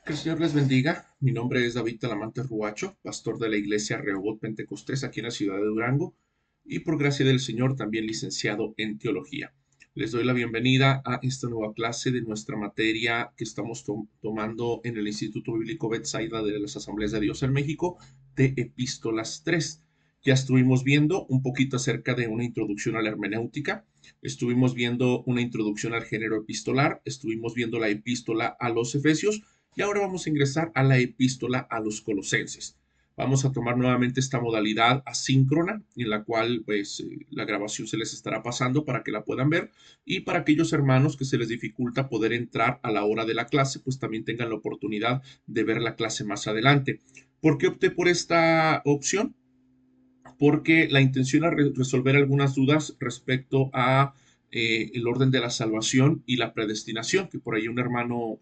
Que el Señor les bendiga. Mi nombre es David Talamante Ruacho, pastor de la iglesia Rehoboth Pentecostés aquí en la ciudad de Durango y por gracia del Señor también licenciado en teología. Les doy la bienvenida a esta nueva clase de nuestra materia que estamos tomando en el Instituto Bíblico Betsaida de las Asambleas de Dios en México de Epístolas 3. Ya estuvimos viendo un poquito acerca de una introducción a la hermenéutica, estuvimos viendo una introducción al género epistolar, estuvimos viendo la epístola a los Efesios y ahora vamos a ingresar a la epístola a los Colosenses. Vamos a tomar nuevamente esta modalidad asíncrona en la cual pues la grabación se les estará pasando para que la puedan ver y para aquellos hermanos que se les dificulta poder entrar a la hora de la clase pues también tengan la oportunidad de ver la clase más adelante. ¿Por qué opté por esta opción? Porque la intención es resolver algunas dudas respecto a el orden de la salvación y la predestinación, que por ahí un hermano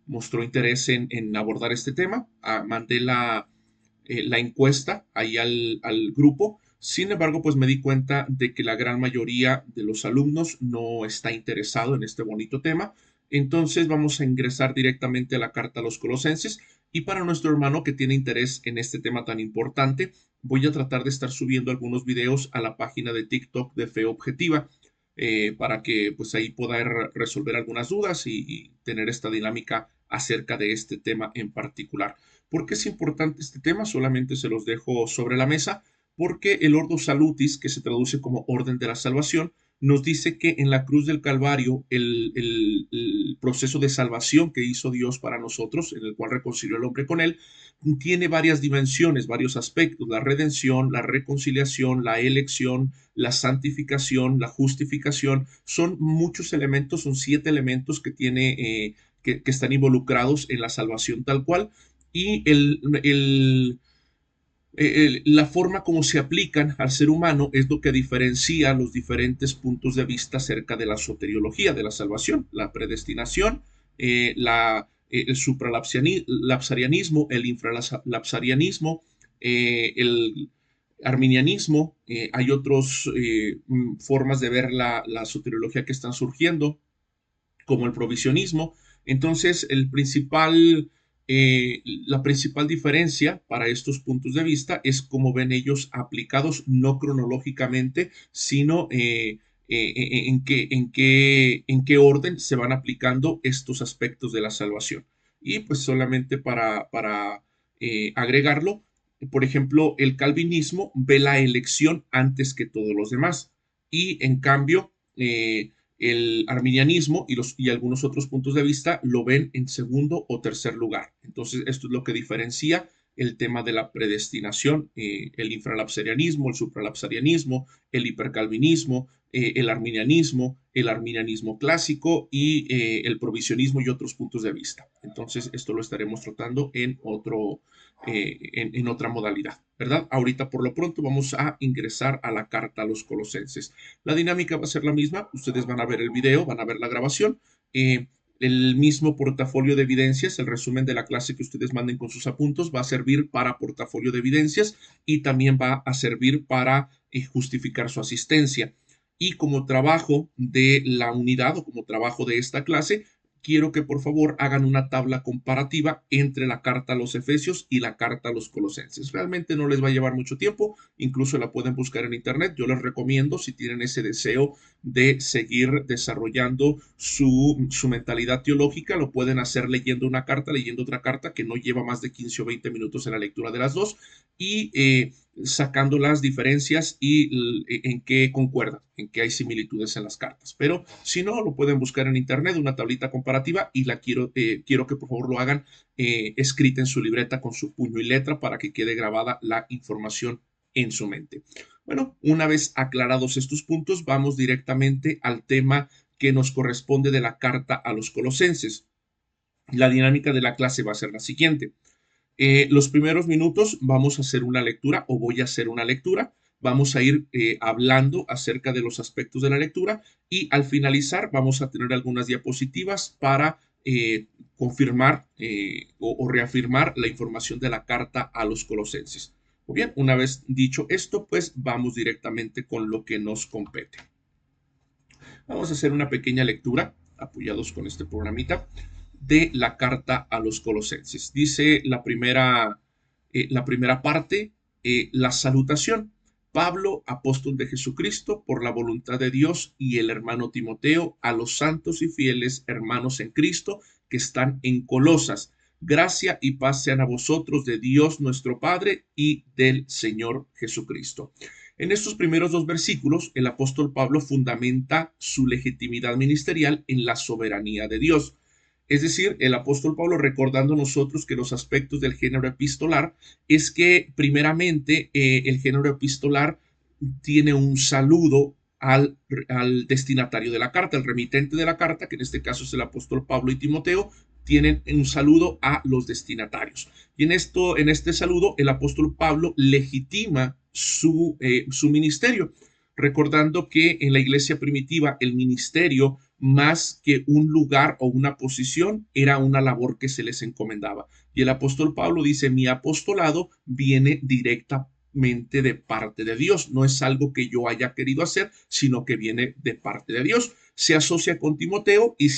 mostró interés en abordar este tema. Mandé la encuesta ahí al grupo. Sin embargo, pues me di cuenta de que la gran mayoría de los alumnos no está interesado en este bonito tema. Entonces vamos a ingresar directamente a la carta a los Colosenses y para nuestro hermano que tiene interés en este tema tan importante, voy a tratar de estar subiendo algunos videos a la página de TikTok de Fe Objetiva para que pues ahí pueda resolver algunas dudas y tener esta dinámica acerca de este tema en particular. ¿Por qué es importante este tema? Solamente se los dejo sobre la mesa porque el Ordo Salutis, que se traduce como Orden de la Salvación, nos dice que en la cruz del Calvario el proceso de salvación que hizo Dios para nosotros, en el cual reconcilió al hombre con él, tiene varias dimensiones, varios aspectos: la redención, la reconciliación, la elección, la santificación, la justificación. Son muchos elementos, son 7 elementos que tiene, que están involucrados en la salvación tal cual. Y la forma como se aplican al ser humano es lo que diferencia los diferentes puntos de vista acerca de la soteriología, de la salvación, la predestinación, el supralapsarianismo, el infralapsarianismo, el arminianismo. Hay otras formas de ver la soteriología que están surgiendo, como el provisionismo. Entonces, la principal diferencia para estos puntos de vista es cómo ven ellos aplicados, no cronológicamente, sino en qué orden se van aplicando estos aspectos de la salvación. Y pues solamente para agregarlo, por ejemplo, el calvinismo ve la elección antes que todos los demás. Y en cambio, el arminianismo y algunos otros puntos de vista lo ven en segundo o tercer lugar. Entonces, esto es lo que diferencia el tema de la predestinación, el infralapsarianismo, el supralapsarianismo, el hipercalvinismo, el arminianismo clásico y el provisionismo y otros puntos de vista. Entonces, esto lo estaremos tratando en otra modalidad, ¿verdad? Ahorita, por lo pronto, vamos a ingresar a la carta a los Colosenses. La dinámica va a ser la misma. Ustedes van a ver el video, van a ver la grabación. El mismo portafolio de evidencias, el resumen de la clase que ustedes manden con sus apuntos, va a servir para portafolio de evidencias y también va a servir para justificar su asistencia. Y como trabajo de la unidad o como trabajo de esta clase, quiero que por favor hagan una tabla comparativa entre la carta a los Efesios y la carta a los Colosenses. Realmente no les va a llevar mucho tiempo, incluso la pueden buscar en internet. Yo les recomiendo, si tienen ese deseo de seguir desarrollando su mentalidad teológica, lo pueden hacer leyendo una carta, leyendo otra carta, que no lleva más de 15 o 20 minutos en la lectura de las dos, y sacando las diferencias y en qué concuerdan, en qué hay similitudes en las cartas. Pero si no, lo pueden buscar en internet, una tablita comparativa, y quiero que por favor lo hagan escrita en su libreta con su puño y letra para que quede grabada la información en su mente. Bueno, una vez aclarados estos puntos, vamos directamente al tema que nos corresponde de la carta a los Colosenses. La dinámica de la clase va a ser la siguiente. Los primeros minutos vamos a hacer una lectura o voy a hacer una lectura. Vamos a ir hablando acerca de los aspectos de la lectura y al finalizar vamos a tener algunas diapositivas para confirmar o reafirmar la información de la carta a los Colosenses. Muy bien, una vez dicho esto, pues vamos directamente con lo que nos compete. Vamos a hacer una pequeña lectura apoyados con este programita. de la carta a los colosenses. Dice la primera parte, la salutación. Pablo, apóstol de Jesucristo, por la voluntad de Dios, y el hermano Timoteo, a los santos y fieles hermanos en Cristo que están en Colosas. Gracia y paz sean a vosotros de Dios nuestro Padre y del Señor Jesucristo. En estos primeros dos versículos, el apóstol Pablo fundamenta su legitimidad ministerial en la soberanía de Dios. Es decir, el apóstol Pablo recordando a nosotros que los aspectos del género epistolar es que primeramente el género epistolar tiene un saludo al destinatario de la carta, el remitente de la carta, que en este caso es el apóstol Pablo y Timoteo, tienen un saludo a los destinatarios. Y en este saludo, el apóstol Pablo legitima su ministerio, recordando que en la iglesia primitiva el ministerio, más que un lugar o una posición, era una labor que se les encomendaba. Y el apóstol Pablo dice, mi apostolado viene directamente de parte de Dios, no es algo que yo haya querido hacer, sino que viene de parte de Dios. Se asocia con Timoteo y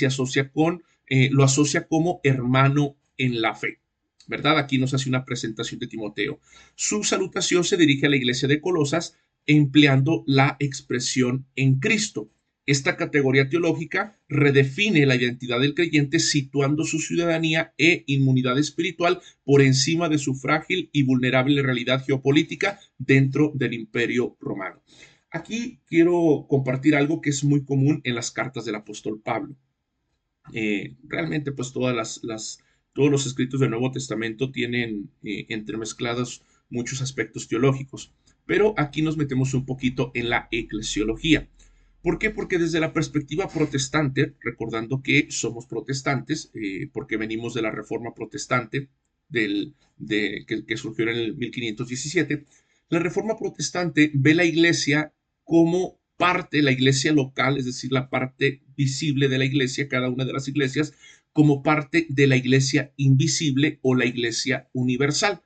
lo asocia como hermano en la fe. ¿Verdad? Aquí nos hace una presentación de Timoteo. Su salutación se dirige a la iglesia de Colosas empleando la expresión en Cristo. Esta categoría teológica redefine la identidad del creyente situando su ciudadanía e inmunidad espiritual por encima de su frágil y vulnerable realidad geopolítica dentro del Imperio Romano. Aquí quiero compartir algo que es muy común en las cartas del apóstol Pablo. Realmente pues todos los escritos del Nuevo Testamento tienen entremezclados muchos aspectos teológicos, pero aquí nos metemos un poquito en la eclesiología. ¿Por qué? Porque desde la perspectiva protestante, recordando que somos protestantes, porque venimos de la Reforma Protestante que surgió en el 1517, la Reforma Protestante ve la iglesia como parte, la iglesia local, es decir, la parte visible de la iglesia, cada una de las iglesias, como parte de la iglesia invisible o la iglesia universal.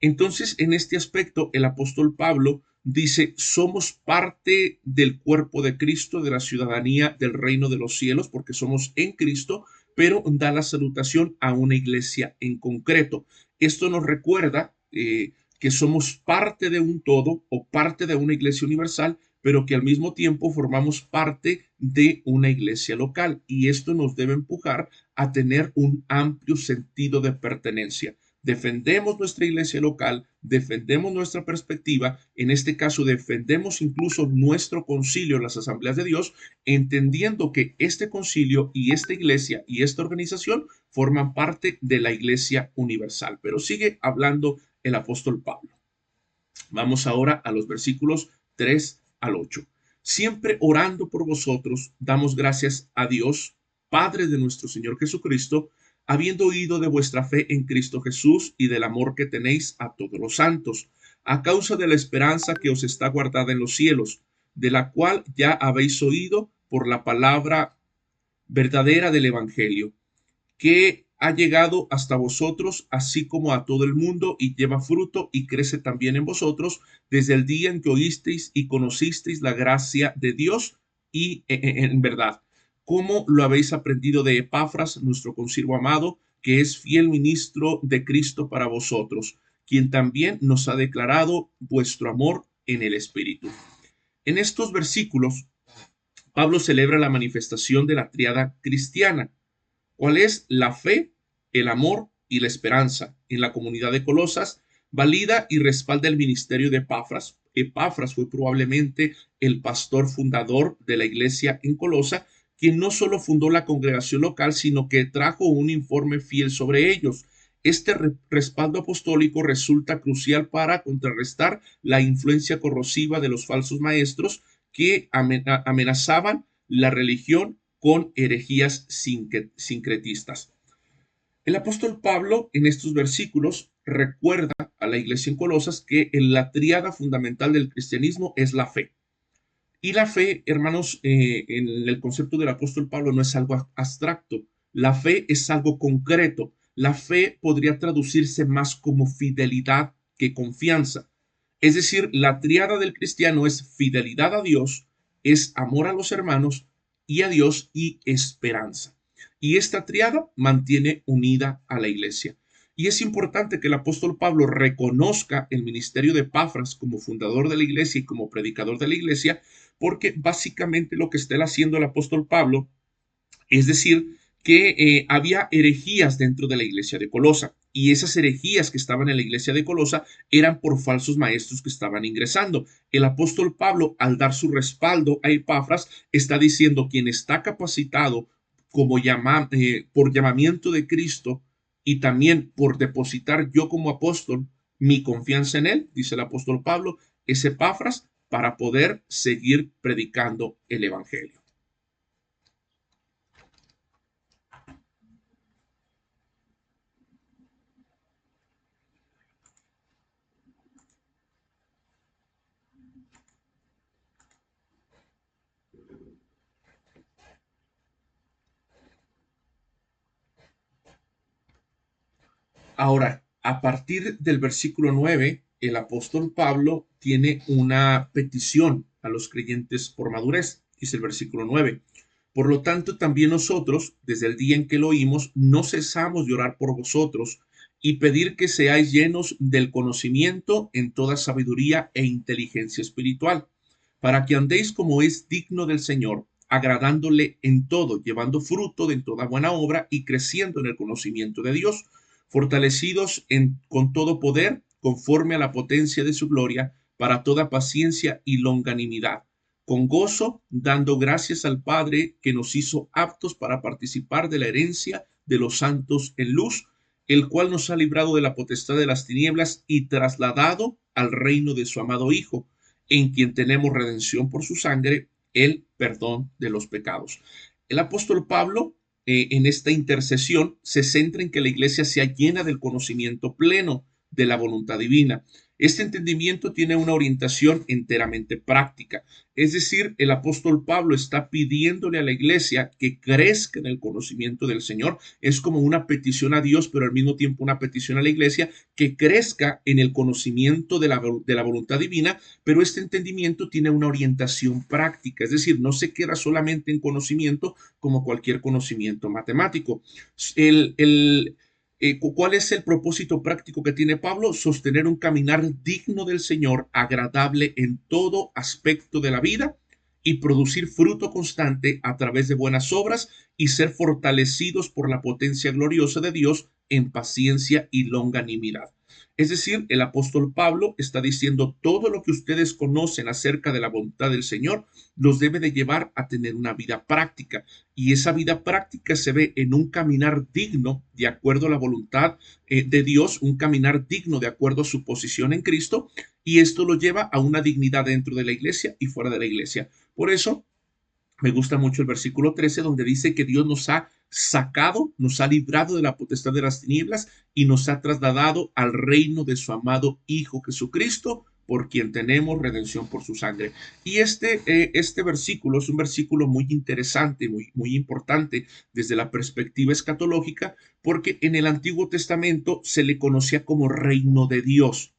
Entonces, en este aspecto, el apóstol Pablo dice, somos parte del cuerpo de Cristo, de la ciudadanía del reino de los cielos, porque somos en Cristo, pero da la salutación a una iglesia en concreto. Esto nos recuerda que somos parte de un todo o parte de una iglesia universal, pero que al mismo tiempo formamos parte de una iglesia local. Y esto nos debe empujar a tener un amplio sentido de pertenencia. Defendemos nuestra iglesia local, defendemos nuestra perspectiva, en este caso defendemos incluso nuestro concilio en las asambleas de Dios, entendiendo que este concilio y esta iglesia y esta organización forman parte de la iglesia universal. Pero sigue hablando el apóstol Pablo. Vamos ahora a los versículos 3 al 8. Siempre orando por vosotros, damos gracias a Dios, Padre de nuestro Señor Jesucristo, habiendo oído de vuestra fe en Cristo Jesús y del amor que tenéis a todos los santos, a causa de la esperanza que os está guardada en los cielos, de la cual ya habéis oído por la palabra verdadera del Evangelio, que ha llegado hasta vosotros, así como a todo el mundo, y lleva fruto y crece también en vosotros, desde el día en que oísteis y conocisteis la gracia de Dios y en verdad, como lo habéis aprendido de Epafras, nuestro consiervo amado, que es fiel ministro de Cristo para vosotros, quien también nos ha declarado vuestro amor en el Espíritu. En estos versículos, Pablo celebra la manifestación de la tríada cristiana. ¿Cuál es? La fe, el amor y la esperanza. En la comunidad de Colosas, valida y respalda el ministerio de Epafras. Epafras fue probablemente el pastor fundador de la iglesia en Colosa, quien no solo fundó la congregación local, sino que trajo un informe fiel sobre ellos. Este respaldo apostólico resulta crucial para contrarrestar la influencia corrosiva de los falsos maestros que amenazaban la religión con herejías sincretistas. El apóstol Pablo en estos versículos recuerda a la iglesia en Colosas que la tríada fundamental del cristianismo es la fe. Y la fe, hermanos, en el concepto del apóstol Pablo no es algo abstracto. La fe es algo concreto. La fe podría traducirse más como fidelidad que confianza. Es decir, la tríada del cristiano es fidelidad a Dios, es amor a los hermanos y a Dios y esperanza. Y esta triada mantiene unida a la iglesia. Y es importante que el apóstol Pablo reconozca el ministerio de Epafras como fundador de la iglesia y como predicador de la iglesia, porque básicamente lo que está haciendo el apóstol Pablo es decir, que había herejías dentro de la iglesia de Colosa, y esas herejías que estaban en la iglesia de Colosa eran por falsos maestros que estaban ingresando. El apóstol Pablo, al dar su respaldo a Epafras, está diciendo: quien está capacitado por llamamiento de Cristo y también por depositar yo como apóstol mi confianza en él, dice el apóstol Pablo, es Epafras, para poder seguir predicando el evangelio. Ahora, a partir del versículo 9, el apóstol Pablo tiene una petición a los creyentes por madurez, dice el versículo 9. Por lo tanto, también nosotros, desde el día en que lo oímos, no cesamos de orar por vosotros y pedir que seáis llenos del conocimiento en toda sabiduría e inteligencia espiritual, para que andéis como es digno del Señor, agradándole en todo, llevando fruto de toda buena obra y creciendo en el conocimiento de Dios, fortalecidos con todo poder, conforme a la potencia de su gloria, para toda paciencia y longanimidad, con gozo, dando gracias al Padre que nos hizo aptos para participar de la herencia de los santos en luz, el cual nos ha librado de la potestad de las tinieblas y trasladado al reino de su amado Hijo, en quien tenemos redención por su sangre, el perdón de los pecados. El apóstol Pablo en esta intercesión se centra en que la iglesia sea llena del conocimiento pleno de la voluntad divina. Este entendimiento tiene una orientación enteramente práctica. Es decir, el apóstol Pablo está pidiéndole a la iglesia que crezca en el conocimiento del Señor. Es como una petición a Dios, pero al mismo tiempo una petición a la iglesia que crezca en el conocimiento de la voluntad divina, pero este entendimiento tiene una orientación práctica. Es decir, no se queda solamente en conocimiento como cualquier conocimiento matemático. ¿Cuál es el propósito práctico que tiene Pablo? Sostener un caminar digno del Señor, agradable en todo aspecto de la vida y producir fruto constante a través de buenas obras y ser fortalecidos por la potencia gloriosa de Dios en paciencia y longanimidad. Es decir, el apóstol Pablo está diciendo: todo lo que ustedes conocen acerca de la voluntad del Señor los debe de llevar a tener una vida práctica, y esa vida práctica se ve en un caminar digno de acuerdo a la voluntad de Dios, un caminar digno de acuerdo a su posición en Cristo, y esto lo lleva a una dignidad dentro de la iglesia y fuera de la iglesia. Por eso me gusta mucho el versículo 13, donde dice que Dios nos ha sacado, nos ha librado de la potestad de las tinieblas y nos ha trasladado al reino de su amado Hijo Jesucristo, por quien tenemos redención por su sangre. Y este versículo es un versículo muy interesante, muy importante desde la perspectiva escatológica, porque en el Antiguo Testamento se le conocía como reino de Dios.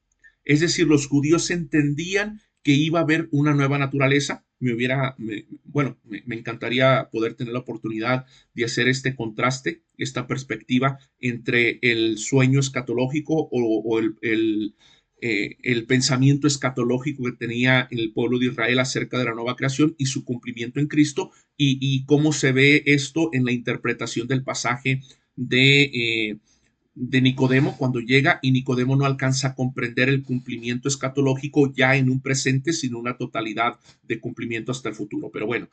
Es decir, los judíos entendían que iba a haber una nueva naturaleza. Me encantaría poder tener la oportunidad de hacer este contraste, esta perspectiva entre el sueño escatológico o el pensamiento escatológico que tenía el pueblo de Israel acerca de la nueva creación y su cumplimiento en Cristo, y cómo se ve esto en la interpretación del pasaje de Nicodemo cuando llega, y Nicodemo no alcanza a comprender el cumplimiento escatológico ya en un presente, sino una totalidad de cumplimiento hasta el futuro. Pero bueno,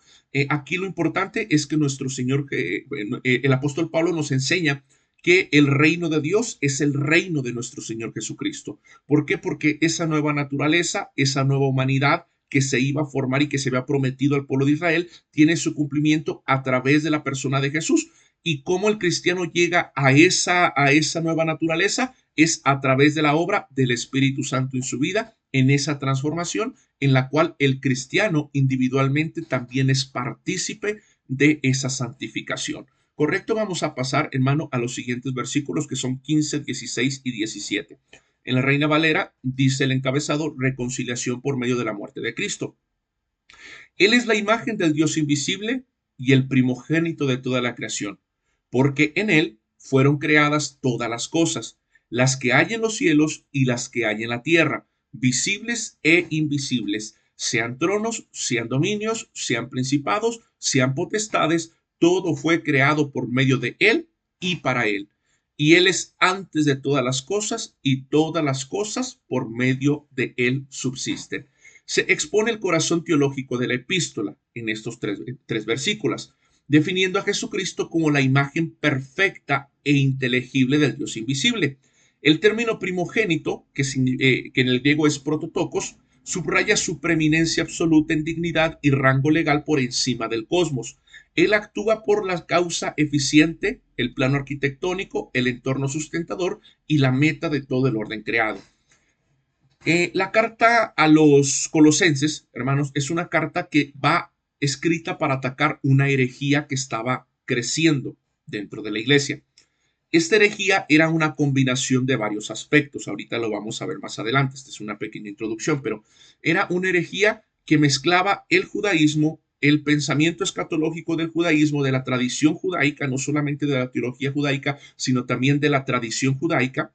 aquí lo importante es que nuestro Señor, el apóstol Pablo nos enseña que el reino de Dios es el reino de nuestro Señor Jesucristo. ¿Por qué? Porque esa nueva naturaleza, esa nueva humanidad que se iba a formar y que se había prometido al pueblo de Israel, tiene su cumplimiento a través de la persona de Jesús. Y cómo el cristiano llega a esa nueva naturaleza es a través de la obra del Espíritu Santo en su vida, en esa transformación en la cual el cristiano individualmente también es partícipe de esa santificación. Correcto, vamos a pasar, hermano, a los siguientes versículos, que son 15, 16 y 17. En la Reina Valera dice el encabezado: reconciliación por medio de la muerte de Cristo. Él es la imagen del Dios invisible y el primogénito de toda la creación, porque en él fueron creadas todas las cosas, las que hay en los cielos y las que hay en la tierra, visibles e invisibles, sean tronos, sean dominios, sean principados, sean potestades, todo fue creado por medio de él y para él. Y él es antes de todas las cosas y todas las cosas por medio de él subsisten. Se expone el corazón teológico de la epístola en estos tres versículos, definiendo a Jesucristo como la imagen perfecta e inteligible del Dios invisible. El término primogénito, que en el griego es prototokos, subraya su preeminencia absoluta en dignidad y rango legal por encima del cosmos. Él actúa por la causa eficiente, el plano arquitectónico, el entorno sustentador y la meta de todo el orden creado. La carta a los colosenses, hermanos, es una carta que va escrita para atacar una herejía que estaba creciendo dentro de la iglesia. Esta herejía era una combinación de varios aspectos. Ahorita lo vamos a ver más adelante. Esta es una pequeña introducción, pero era una herejía que mezclaba el judaísmo, el pensamiento escatológico del judaísmo, de la tradición judaica, no solamente de la teología judaica, sino también de la tradición judaica,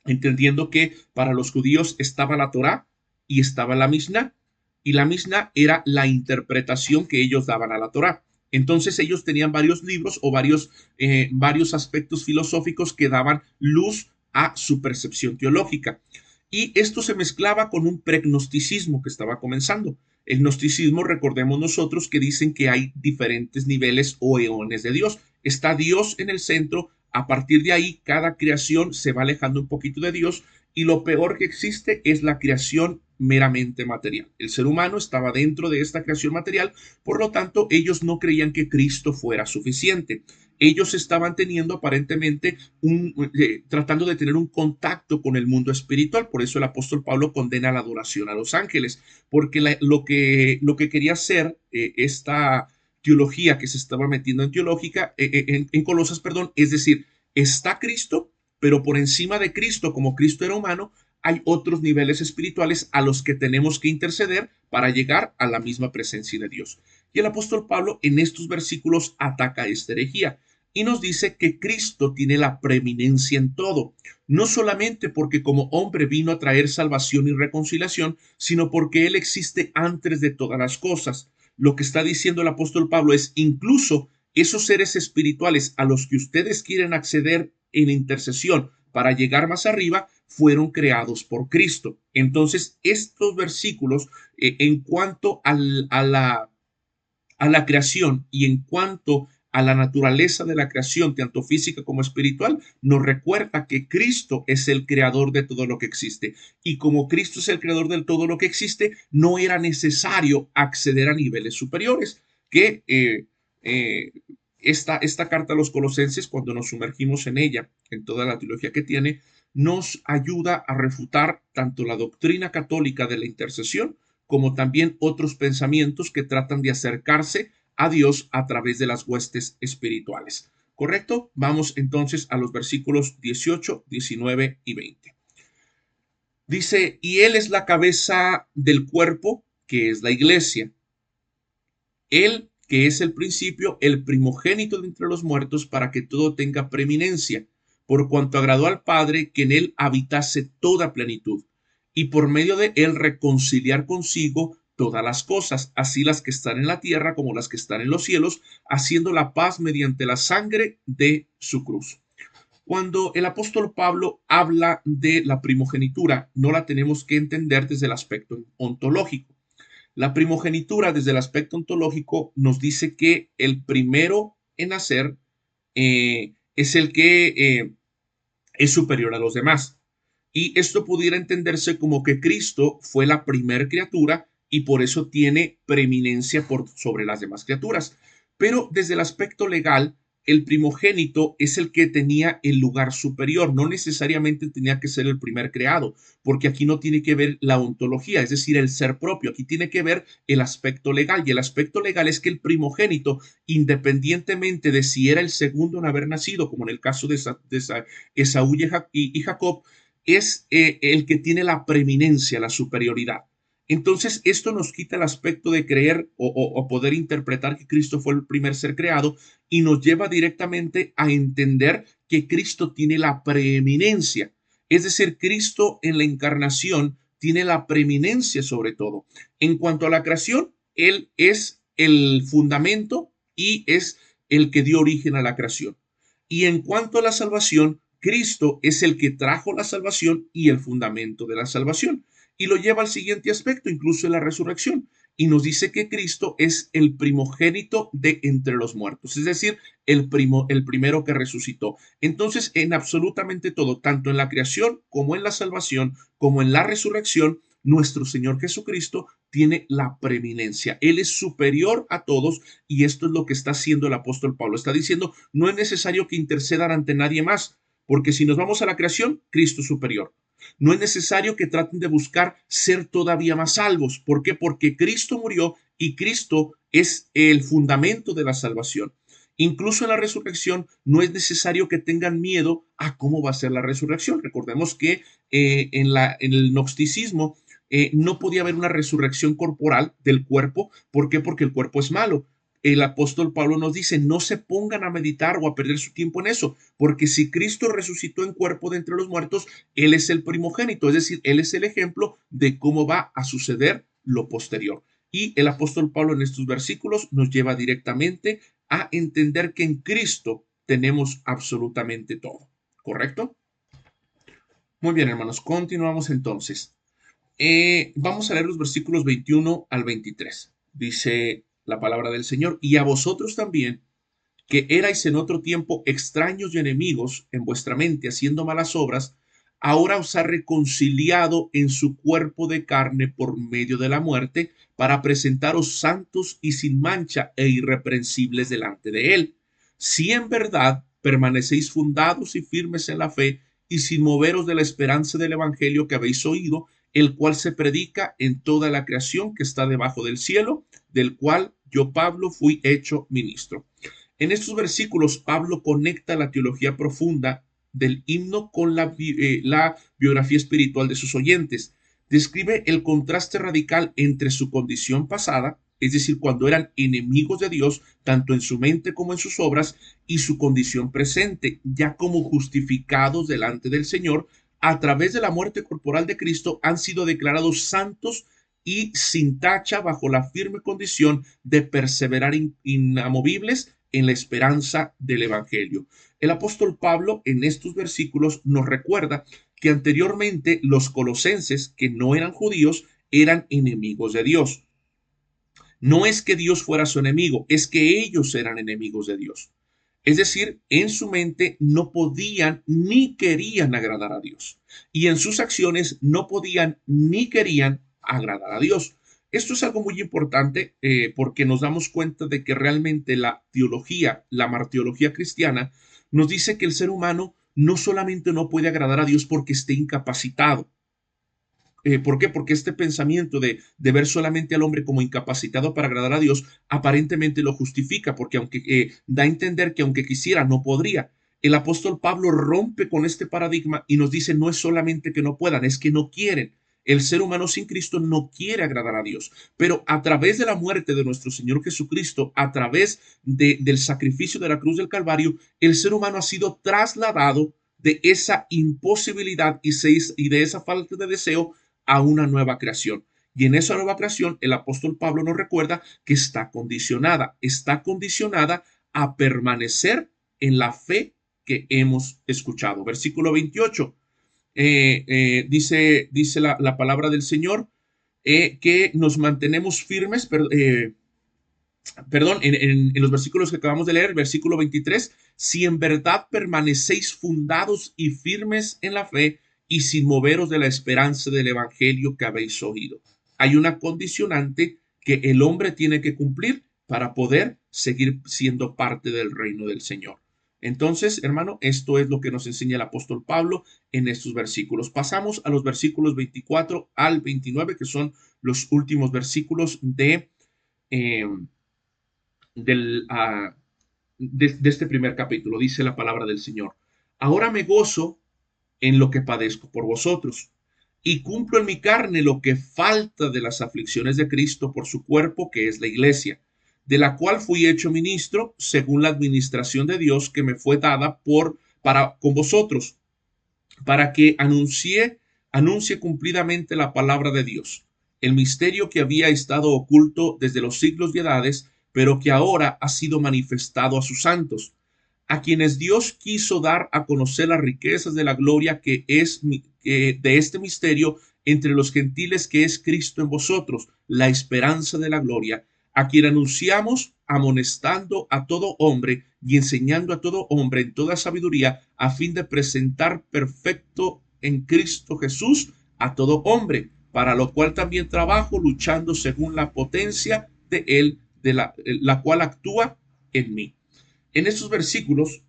entendiendo que para los judíos estaba la Torá y estaba la Misná, y la Misná era la interpretación que ellos daban a la Torá. Entonces ellos tenían varios libros o varios aspectos filosóficos que daban luz a su percepción teológica. Y esto se mezclaba con un pregnosticismo que estaba comenzando. El gnosticismo, recordemos nosotros que dicen que hay diferentes niveles o eones de Dios. Está Dios en el centro, a partir de ahí cada creación se va alejando un poquito de Dios y lo peor que existe es la creación meramente material. El ser humano estaba dentro de esta creación material, por lo tanto ellos no creían que Cristo fuera suficiente. Ellos estaban teniendo aparentemente tratando de tener un contacto con el mundo espiritual. Por eso el apóstol Pablo condena la adoración a los ángeles, porque lo que quería hacer esta teología que se estaba metiendo en en Colosas, perdón, es decir, está Cristo, pero por encima de Cristo, como Cristo era humano, hay otros niveles espirituales a los que tenemos que interceder para llegar a la misma presencia de Dios. Y el apóstol Pablo en estos versículos ataca esta herejía y nos dice que Cristo tiene la preeminencia en todo, no solamente porque como hombre vino a traer salvación y reconciliación, sino porque Él existe antes de todas las cosas. Lo que está diciendo el apóstol Pablo es incluso esos seres espirituales a los que ustedes quieren acceder en intercesión para llegar más arriba, fueron creados por Cristo. Entonces, estos versículos, en cuanto a la creación y en cuanto a la naturaleza de la creación, tanto física como espiritual, nos recuerda que Cristo es el creador de todo lo que existe. Y como Cristo es el creador de todo lo que existe, no era necesario acceder a niveles superiores. Que esta carta a los colosenses, cuando nos sumergimos en ella, en toda la teología que tiene, nos ayuda a refutar tanto la doctrina católica de la intercesión como también otros pensamientos que tratan de acercarse a Dios a través de las huestes espirituales. ¿Correcto? Vamos entonces a los versículos 18, 19 y 20. Dice, y Él es la cabeza del cuerpo, que es la iglesia. Él, que es el principio, el primogénito de entre los muertos, para que todo tenga preeminencia, por cuanto agradó al Padre que en Él habitase toda plenitud, y por medio de Él reconciliar consigo todas las cosas, así las que están en la tierra como las que están en los cielos, haciendo la paz mediante la sangre de su cruz. Cuando el apóstol Pablo habla de la primogenitura, no la tenemos que entender desde el aspecto ontológico. La primogenitura desde el aspecto ontológico nos dice que el primero en nacer es el que es superior a los demás. Y esto pudiera entenderse como que Cristo fue la primer criatura y por eso tiene preeminencia sobre las demás criaturas. Pero desde el aspecto legal, el primogénito es el que tenía el lugar superior, no necesariamente tenía que ser el primer creado, porque aquí no tiene que ver la ontología, es decir, el ser propio, aquí tiene que ver el aspecto legal, y el aspecto legal es que el primogénito, independientemente de si era el segundo en haber nacido, como en el caso de Esaú y Jacob, es el que tiene la preeminencia, la superioridad. Entonces, esto nos quita el aspecto de creer o poder interpretar que Cristo fue el primer ser creado y nos lleva directamente a entender que Cristo tiene la preeminencia. Es decir, Cristo en la encarnación tiene la preeminencia sobre todo. En cuanto a la creación, Él es el fundamento y es el que dio origen a la creación. Y en cuanto a la salvación, Cristo es el que trajo la salvación y el fundamento de la salvación. Y lo lleva al siguiente aspecto, incluso en la resurrección. Y nos dice que Cristo es el primogénito de entre los muertos, es decir, el primero que resucitó. Entonces, en absolutamente todo, tanto en la creación como en la salvación, como en la resurrección, nuestro Señor Jesucristo tiene la preeminencia. Él es superior a todos y esto es lo que está haciendo el apóstol Pablo. Está diciendo, no es necesario que intercedan ante nadie más, porque si nos vamos a la creación, Cristo es superior. No es necesario que traten de buscar ser todavía más salvos. ¿Por qué? Porque Cristo murió y Cristo es el fundamento de la salvación. Incluso en la resurrección no es necesario que tengan miedo a cómo va a ser la resurrección. Recordemos que en el gnosticismo no podía haber una resurrección corporal del cuerpo. ¿Por qué? Porque el cuerpo es malo. El apóstol Pablo nos dice, no se pongan a meditar o a perder su tiempo en eso, porque si Cristo resucitó en cuerpo de entre los muertos, Él es el primogénito, es decir, Él es el ejemplo de cómo va a suceder lo posterior. Y el apóstol Pablo en estos versículos nos lleva directamente a entender que en Cristo tenemos absolutamente todo, ¿correcto? Muy bien, hermanos, continuamos entonces. Vamos a leer los versículos 21 al 23. Dice la palabra del Señor, y a vosotros también, que erais en otro tiempo extraños y enemigos en vuestra mente, haciendo malas obras, ahora os ha reconciliado en su cuerpo de carne por medio de la muerte, para presentaros santos y sin mancha e irreprensibles delante de él. Si en verdad permanecéis fundados y firmes en la fe, y sin moveros de la esperanza del evangelio que habéis oído, el cual se predica en toda la creación que está debajo del cielo, del cual yo, Pablo, fui hecho ministro. En estos versículos, Pablo conecta la teología profunda del himno con la biografía espiritual de sus oyentes. Describe el contraste radical entre su condición pasada, es decir, cuando eran enemigos de Dios, tanto en su mente como en sus obras, y su condición presente, ya como justificados delante del Señor, a través de la muerte corporal de Cristo, han sido declarados santos y sin tacha bajo la firme condición de perseverar inamovibles en la esperanza del Evangelio. El apóstol Pablo en estos versículos nos recuerda que anteriormente los colosenses, que no eran judíos, eran enemigos de Dios. No es que Dios fuera su enemigo, es que ellos eran enemigos de Dios. Es decir, en su mente no podían ni querían agradar a Dios. Y en sus acciones no podían ni querían agradar a Dios. Esto es algo muy importante porque nos damos cuenta de que realmente la teología, la martiología cristiana, nos dice que el ser humano no solamente no puede agradar a Dios porque esté incapacitado. ¿Por qué? Porque este pensamiento de ver solamente al hombre como incapacitado para agradar a Dios aparentemente lo justifica, porque aunque da a entender que aunque quisiera, no podría. El apóstol Pablo rompe con este paradigma y nos dice, no es solamente que no puedan, es que no quieren. El ser humano sin Cristo no quiere agradar a Dios, pero a través de la muerte de nuestro Señor Jesucristo, a través del sacrificio de la cruz del Calvario, el ser humano ha sido trasladado de esa imposibilidad y de esa falta de deseo a una nueva creación. Y en esa nueva creación, el apóstol Pablo nos recuerda que está condicionada a permanecer en la fe que hemos escuchado. Versículo 28, dice la palabra del Señor que nos mantenemos firmes, perdón, en los versículos que acabamos de leer, versículo 23, si en verdad permanecéis fundados y firmes en la fe y sin moveros de la esperanza del evangelio que habéis oído. Hay una condicionante que el hombre tiene que cumplir para poder seguir siendo parte del reino del Señor. Entonces, hermano, esto es lo que nos enseña el apóstol Pablo en estos versículos. Pasamos a los versículos 24 al 29, que son los últimos versículos eh, de este primer capítulo. Dice la palabra del Señor. Ahora me gozo en lo que padezco por vosotros y cumplo en mi carne lo que falta de las aflicciones de Cristo por su cuerpo, que es la iglesia, de la cual fui hecho ministro según la administración de Dios que me fue dada para con vosotros, para que anuncie cumplidamente la palabra de Dios, el misterio que había estado oculto desde los siglos de edades, pero que ahora ha sido manifestado a sus santos, a quienes Dios quiso dar a conocer las riquezas de la gloria de este misterio entre los gentiles, que es Cristo en vosotros, la esperanza de la gloria, a quien anunciamos amonestando a todo hombre y enseñando a todo hombre en toda sabiduría, a fin de presentar perfecto en Cristo Jesús a todo hombre, para lo cual también trabajo luchando según la potencia de él, la cual actúa en mí. En estos versículos,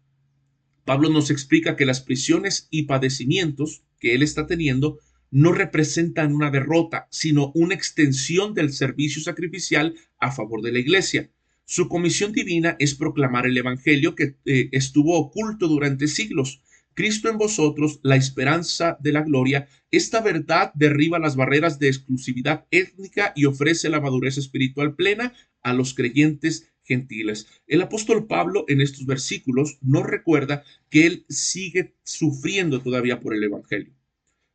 Pablo nos explica que las prisiones y padecimientos que él está teniendo no representan una derrota, sino una extensión del servicio sacrificial a favor de la iglesia. Su comisión divina es proclamar el evangelio que estuvo oculto durante siglos. Cristo en vosotros, la esperanza de la gloria. Esta verdad derriba las barreras de exclusividad étnica y ofrece la madurez espiritual plena a los creyentes gentiles. El apóstol Pablo en estos versículos nos recuerda que él sigue sufriendo todavía por el evangelio,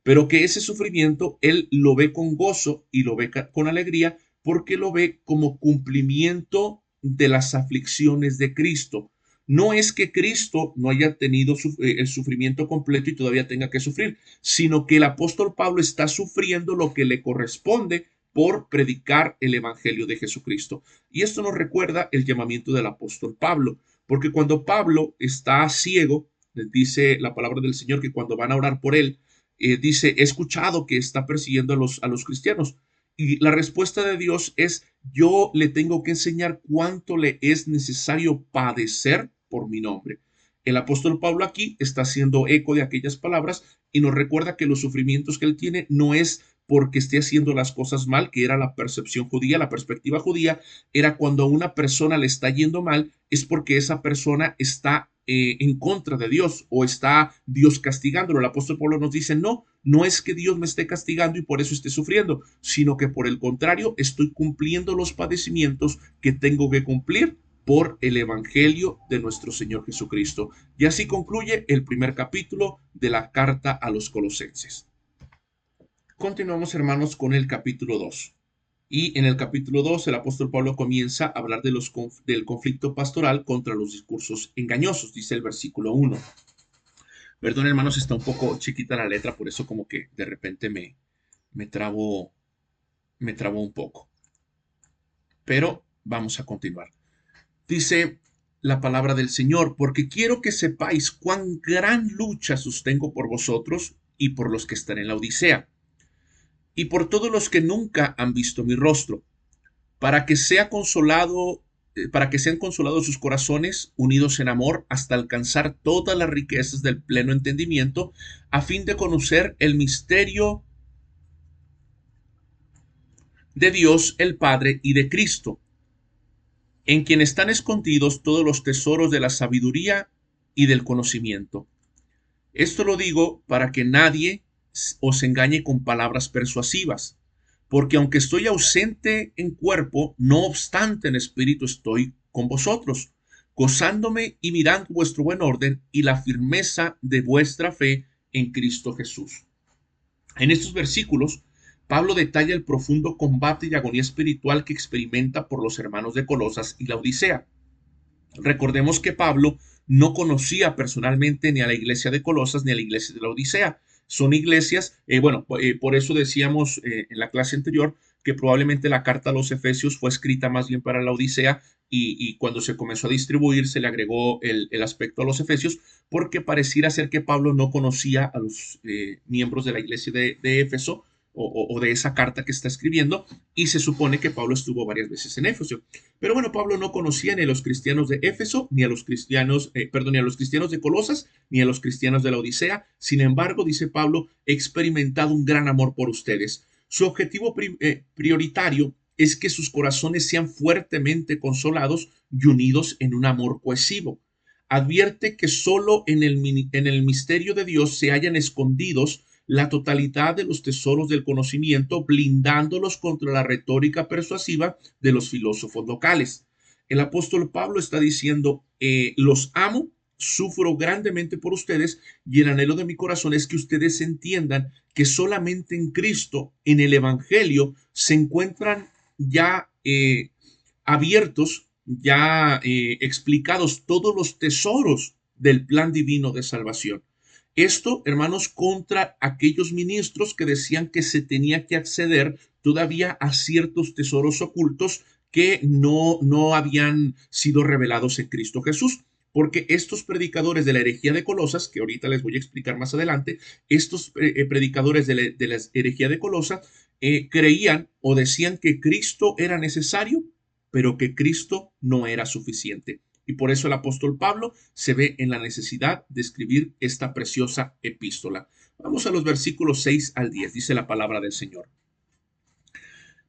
pero que ese sufrimiento él lo ve con gozo y lo ve con alegría, porque lo ve como cumplimiento de las aflicciones de Cristo. No es que Cristo no haya tenido el sufrimiento completo y todavía tenga que sufrir, sino que el apóstol Pablo está sufriendo lo que le corresponde por predicar el evangelio de Jesucristo. Y esto nos recuerda el llamamiento del apóstol Pablo, porque cuando Pablo está ciego, dice la palabra del Señor que cuando van a orar por él, dice, he escuchado que está persiguiendo a los cristianos. Y la respuesta de Dios es, yo le tengo que enseñar cuánto le es necesario padecer por mi nombre. El apóstol Pablo aquí está haciendo eco de aquellas palabras y nos recuerda que los sufrimientos que él tiene no es porque esté haciendo las cosas mal, que era la percepción judía, la perspectiva judía, era cuando a una persona le está yendo mal, es porque esa persona está en contra de Dios o está Dios castigándolo. El apóstol Pablo nos dice, no, no es que Dios me esté castigando y por eso esté sufriendo, sino que por el contrario estoy cumpliendo los padecimientos que tengo que cumplir por el Evangelio de nuestro Señor Jesucristo. Y así concluye el primer capítulo de la carta a los Colosenses. Continuamos, hermanos, con el capítulo 2. Y en el capítulo 2 el apóstol Pablo comienza a hablar del conflicto pastoral contra los discursos engañosos, dice el versículo 1. Perdón, hermanos, está un poco chiquita la letra, por eso como que de repente me trabo un poco. Pero vamos a continuar. Dice la palabra del Señor, porque quiero que sepáis cuán gran lucha sostengo por vosotros y por los que están en la Odisea, y por todos los que nunca han visto mi rostro, para que sean consolados sus corazones, unidos en amor, hasta alcanzar todas las riquezas del pleno entendimiento, a fin de conocer el misterio de Dios el Padre y de Cristo, en quien están escondidos todos los tesoros de la sabiduría y del conocimiento. Esto lo digo para que nadie os engañe con palabras persuasivas, porque aunque estoy ausente en cuerpo, no obstante en espíritu estoy con vosotros, gozándome y mirando vuestro buen orden y la firmeza de vuestra fe en Cristo Jesús. En estos versículos, Pablo detalla el profundo combate y agonía espiritual que experimenta por los hermanos de Colosas y la Odisea. Recordemos que Pablo no conocía personalmente ni a la iglesia de Colosas ni a la iglesia de la Odisea. Son iglesias, por eso decíamos en la clase anterior que probablemente la carta a los Efesios fue escrita más bien para la Odisea y cuando se comenzó a distribuir se le agregó el aspecto a los Efesios porque pareciera ser que Pablo no conocía a los miembros de la iglesia de Éfeso o de esa carta que está escribiendo y se supone que Pablo estuvo varias veces en Éfeso. Pero bueno, Pablo no conocía ni a los cristianos de Éfeso, ni a los cristianos, ni a los cristianos de Colosas, ni a los cristianos de la Odisea. Sin embargo, dice Pablo, he experimentado un gran amor por ustedes. Su objetivo prioritario es que sus corazones sean fuertemente consolados y unidos en un amor cohesivo. Advierte que solo en el misterio de Dios se hallan escondidos la totalidad de los tesoros del conocimiento, blindándolos contra la retórica persuasiva de los filósofos locales. El apóstol Pablo está diciendo, los amo, sufro grandemente por ustedes y el anhelo de mi corazón es que ustedes entiendan que solamente en Cristo, en el Evangelio, se encuentran ya abiertos, ya explicados todos los tesoros del plan divino de salvación. Esto, hermanos, contra aquellos ministros que decían que se tenía que acceder todavía a ciertos tesoros ocultos que no habían sido revelados en Cristo Jesús. Porque estos predicadores de la herejía de Colosas, que ahorita les voy a explicar más adelante, estos predicadores de la herejía de Colosas creían o decían que Cristo era necesario, pero que Cristo no era suficiente. Y por eso el apóstol Pablo se ve en la necesidad de escribir esta preciosa epístola. Vamos a los versículos 6 al 10, dice la palabra del Señor.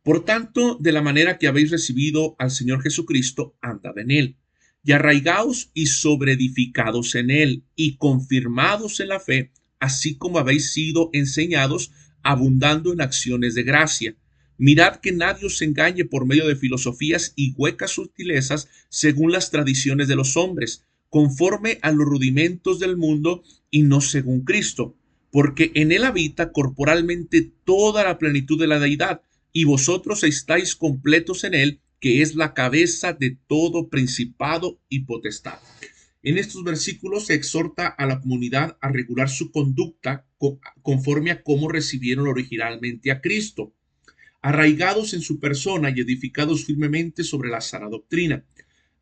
Por tanto, de la manera que habéis recibido al Señor Jesucristo, andad en él, y arraigaos y sobreedificados en él, y confirmados en la fe, así como habéis sido enseñados, abundando en acciones de gracia. Mirad que nadie os engañe por medio de filosofías y huecas sutilezas según las tradiciones de los hombres, conforme a los rudimentos del mundo y no según Cristo, porque en él habita corporalmente toda la plenitud de la deidad, y vosotros estáis completos en él, que es la cabeza de todo principado y potestad. En estos versículos se exhorta a la comunidad a regular su conducta conforme a cómo recibieron originalmente a Cristo, arraigados en su persona y edificados firmemente sobre la sana doctrina.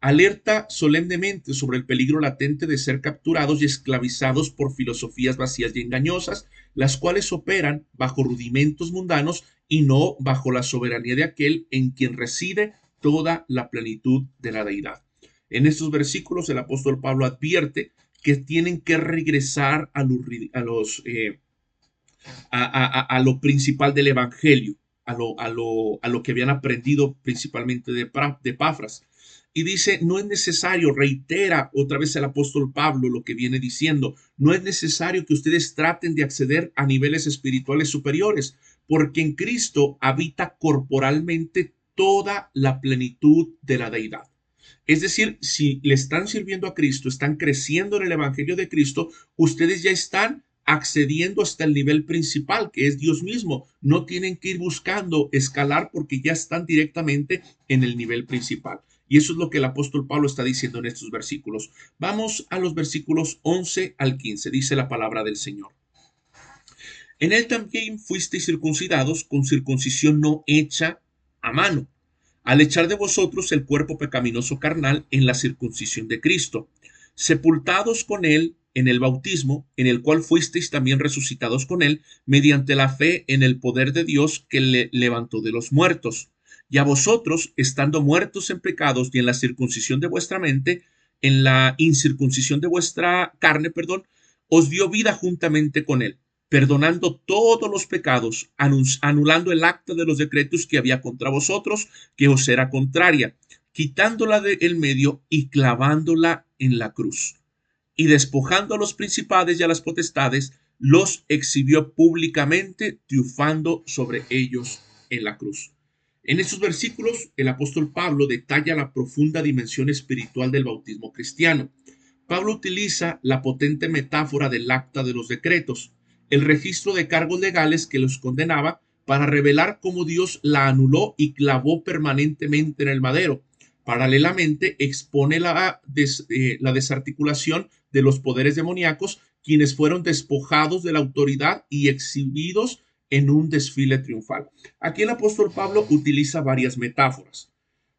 Alerta solemnemente sobre el peligro latente de ser capturados y esclavizados por filosofías vacías y engañosas, las cuales operan bajo rudimentos mundanos y no bajo la soberanía de aquel en quien reside toda la plenitud de la deidad. En estos versículos el apóstol Pablo advierte que tienen que regresar a lo principal del evangelio, a lo que habían aprendido principalmente de Epafras. Y dice, no es necesario, reitera otra vez el apóstol Pablo lo que viene diciendo, no es necesario que ustedes traten de acceder a niveles espirituales superiores, porque en Cristo habita corporalmente toda la plenitud de la deidad. Es decir, si le están sirviendo a Cristo, están creciendo en el Evangelio de Cristo, ustedes ya están accediendo hasta el nivel principal, que es Dios mismo. No tienen que ir buscando escalar porque ya están directamente en el nivel principal. Y eso es lo que el apóstol Pablo está diciendo en estos versículos. Vamos a los versículos 11 al 15. Dice la palabra del Señor. En él también fuisteis circuncidados con circuncisión no hecha a mano, al echar de vosotros el cuerpo pecaminoso carnal en la circuncisión de Cristo, sepultados con él en el bautismo, en el cual fuisteis también resucitados con él, mediante la fe en el poder de Dios que le levantó de los muertos. Y a vosotros, estando muertos en pecados y en la circuncisión de vuestra mente, en la incircuncisión de vuestra carne, os dio vida juntamente con él, perdonando todos los pecados, anulando el acta de los decretos que había contra vosotros, que os era contraria, quitándola del medio y clavándola en la cruz. Y despojando a los principados y a las potestades, los exhibió públicamente, triunfando sobre ellos en la cruz. En estos versículos, el apóstol Pablo detalla la profunda dimensión espiritual del bautismo cristiano. Pablo utiliza la potente metáfora del acta de los decretos, el registro de cargos legales que los condenaba, para revelar cómo Dios la anuló y clavó permanentemente en el madero. Paralelamente, expone la desarticulación de los poderes demoníacos, quienes fueron despojados de la autoridad y exhibidos en un desfile triunfal. Aquí el apóstol Pablo utiliza varias metáforas.